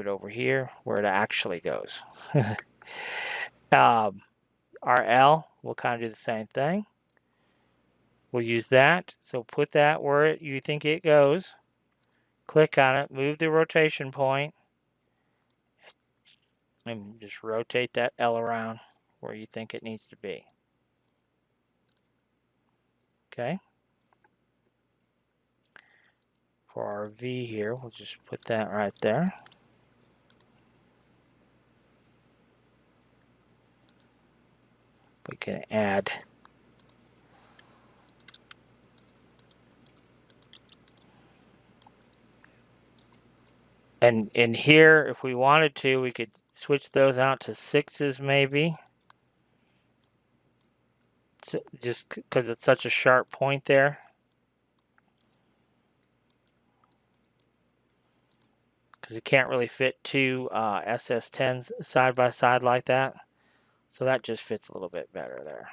over here where it actually goes. Our L, we'll kind of do the same thing. We'll use that. So put that where you think it goes. Click on it, move the rotation point, and just rotate that L around where you think it needs to be. Okay. For our V here, we'll just put that right there. We can add and in here, if we wanted to, we could switch those out to 6s maybe. Just because it's such a sharp point there. Because you can't really fit two SS10s side by side like that. So that just fits a little bit better there.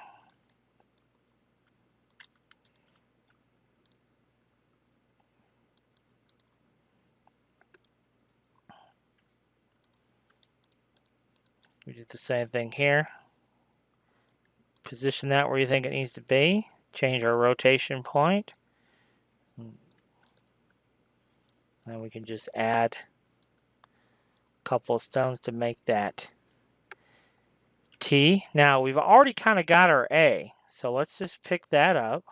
We do the same thing here. Position that where you think it needs to be. Change our rotation point. And we can just add a couple of stones to make that T. Now we've already kind of got our A. So let's just pick that up.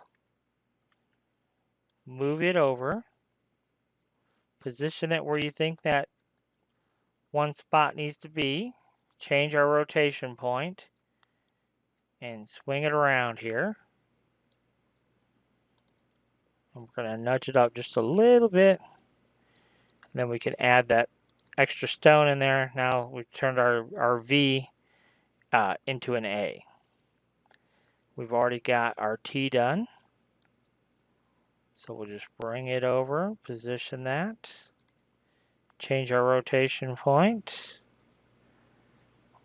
Move it over. Position it where you think that one spot needs to be. Change our rotation point. And swing it around here. I'm going to nudge it up just a little bit. And then we can add that extra stone in there. Now we've turned our V into an A. We've already got our T done. So we'll just bring it over, position that, change our rotation point,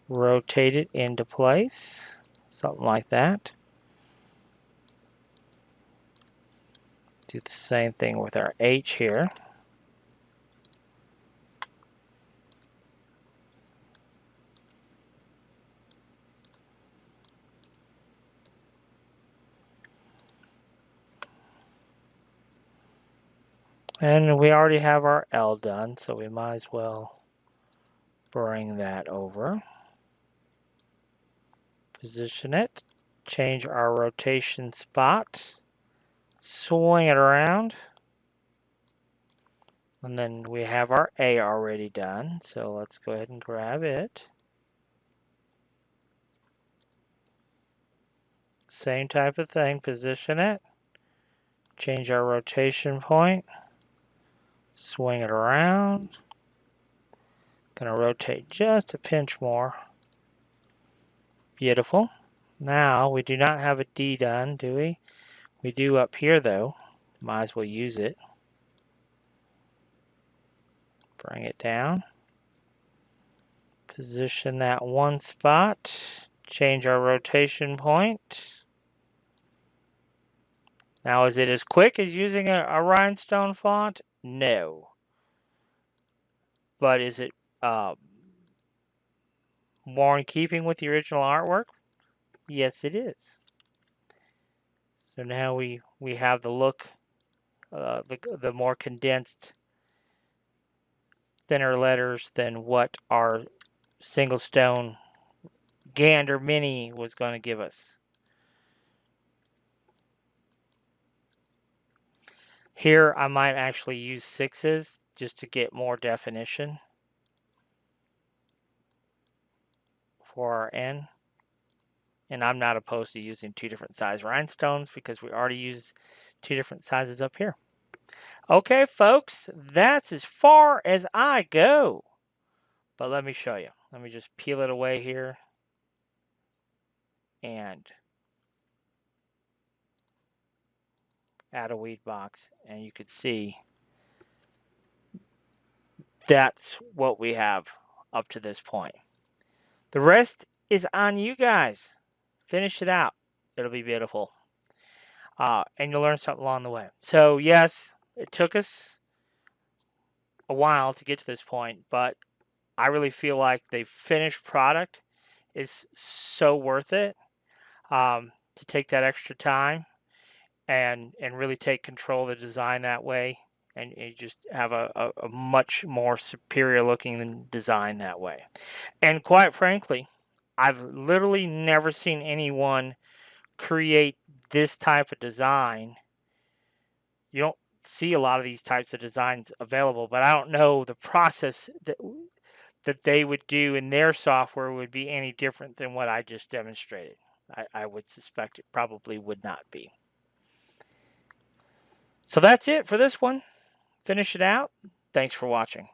rotate it into place, something like that. Do the same thing with our H here. And we already have our L done, so we might as well bring that over. Position it, change our rotation spot, swing it around, and then we have our A already done, so let's go ahead and grab it. Same type of thing, position it, change our rotation point, swing it around, gonna rotate just a pinch more. Beautiful. Now we do not have a D done, do we? We do up here though. Might as well use it. Bring it down. Position that one spot. Change our rotation point. Now is it as quick as using a Rhinestone font? No. But is it more in keeping with the original artwork? Yes, it is. So now we have the look, the more condensed, thinner letters than what our single stone Gander Mini was going to give us. Here I might actually use 6s just to get more definition for our N. And I'm not opposed to using 2 different size rhinestones because we already use 2 different sizes up here. Okay, folks, that's as far as I go. But let me show you. Let me just peel it away here. And add a weed box. And you could see that's what we have up to this point. The rest is on you guys. Finish it out. It'll be beautiful. And you'll learn something along the way. So, yes, it took us a while to get to this point, but I really feel like the finished product is so worth it to take that extra time and really take control of the design that way. And you just have a much more superior looking design that way. And quite frankly, I've literally never seen anyone create this type of design. You don't see a lot of these types of designs available, but I don't know the process that they would do in their software would be any different than what I just demonstrated. I would suspect it probably would not be. So that's it for this one. Finish it out. Thanks for watching.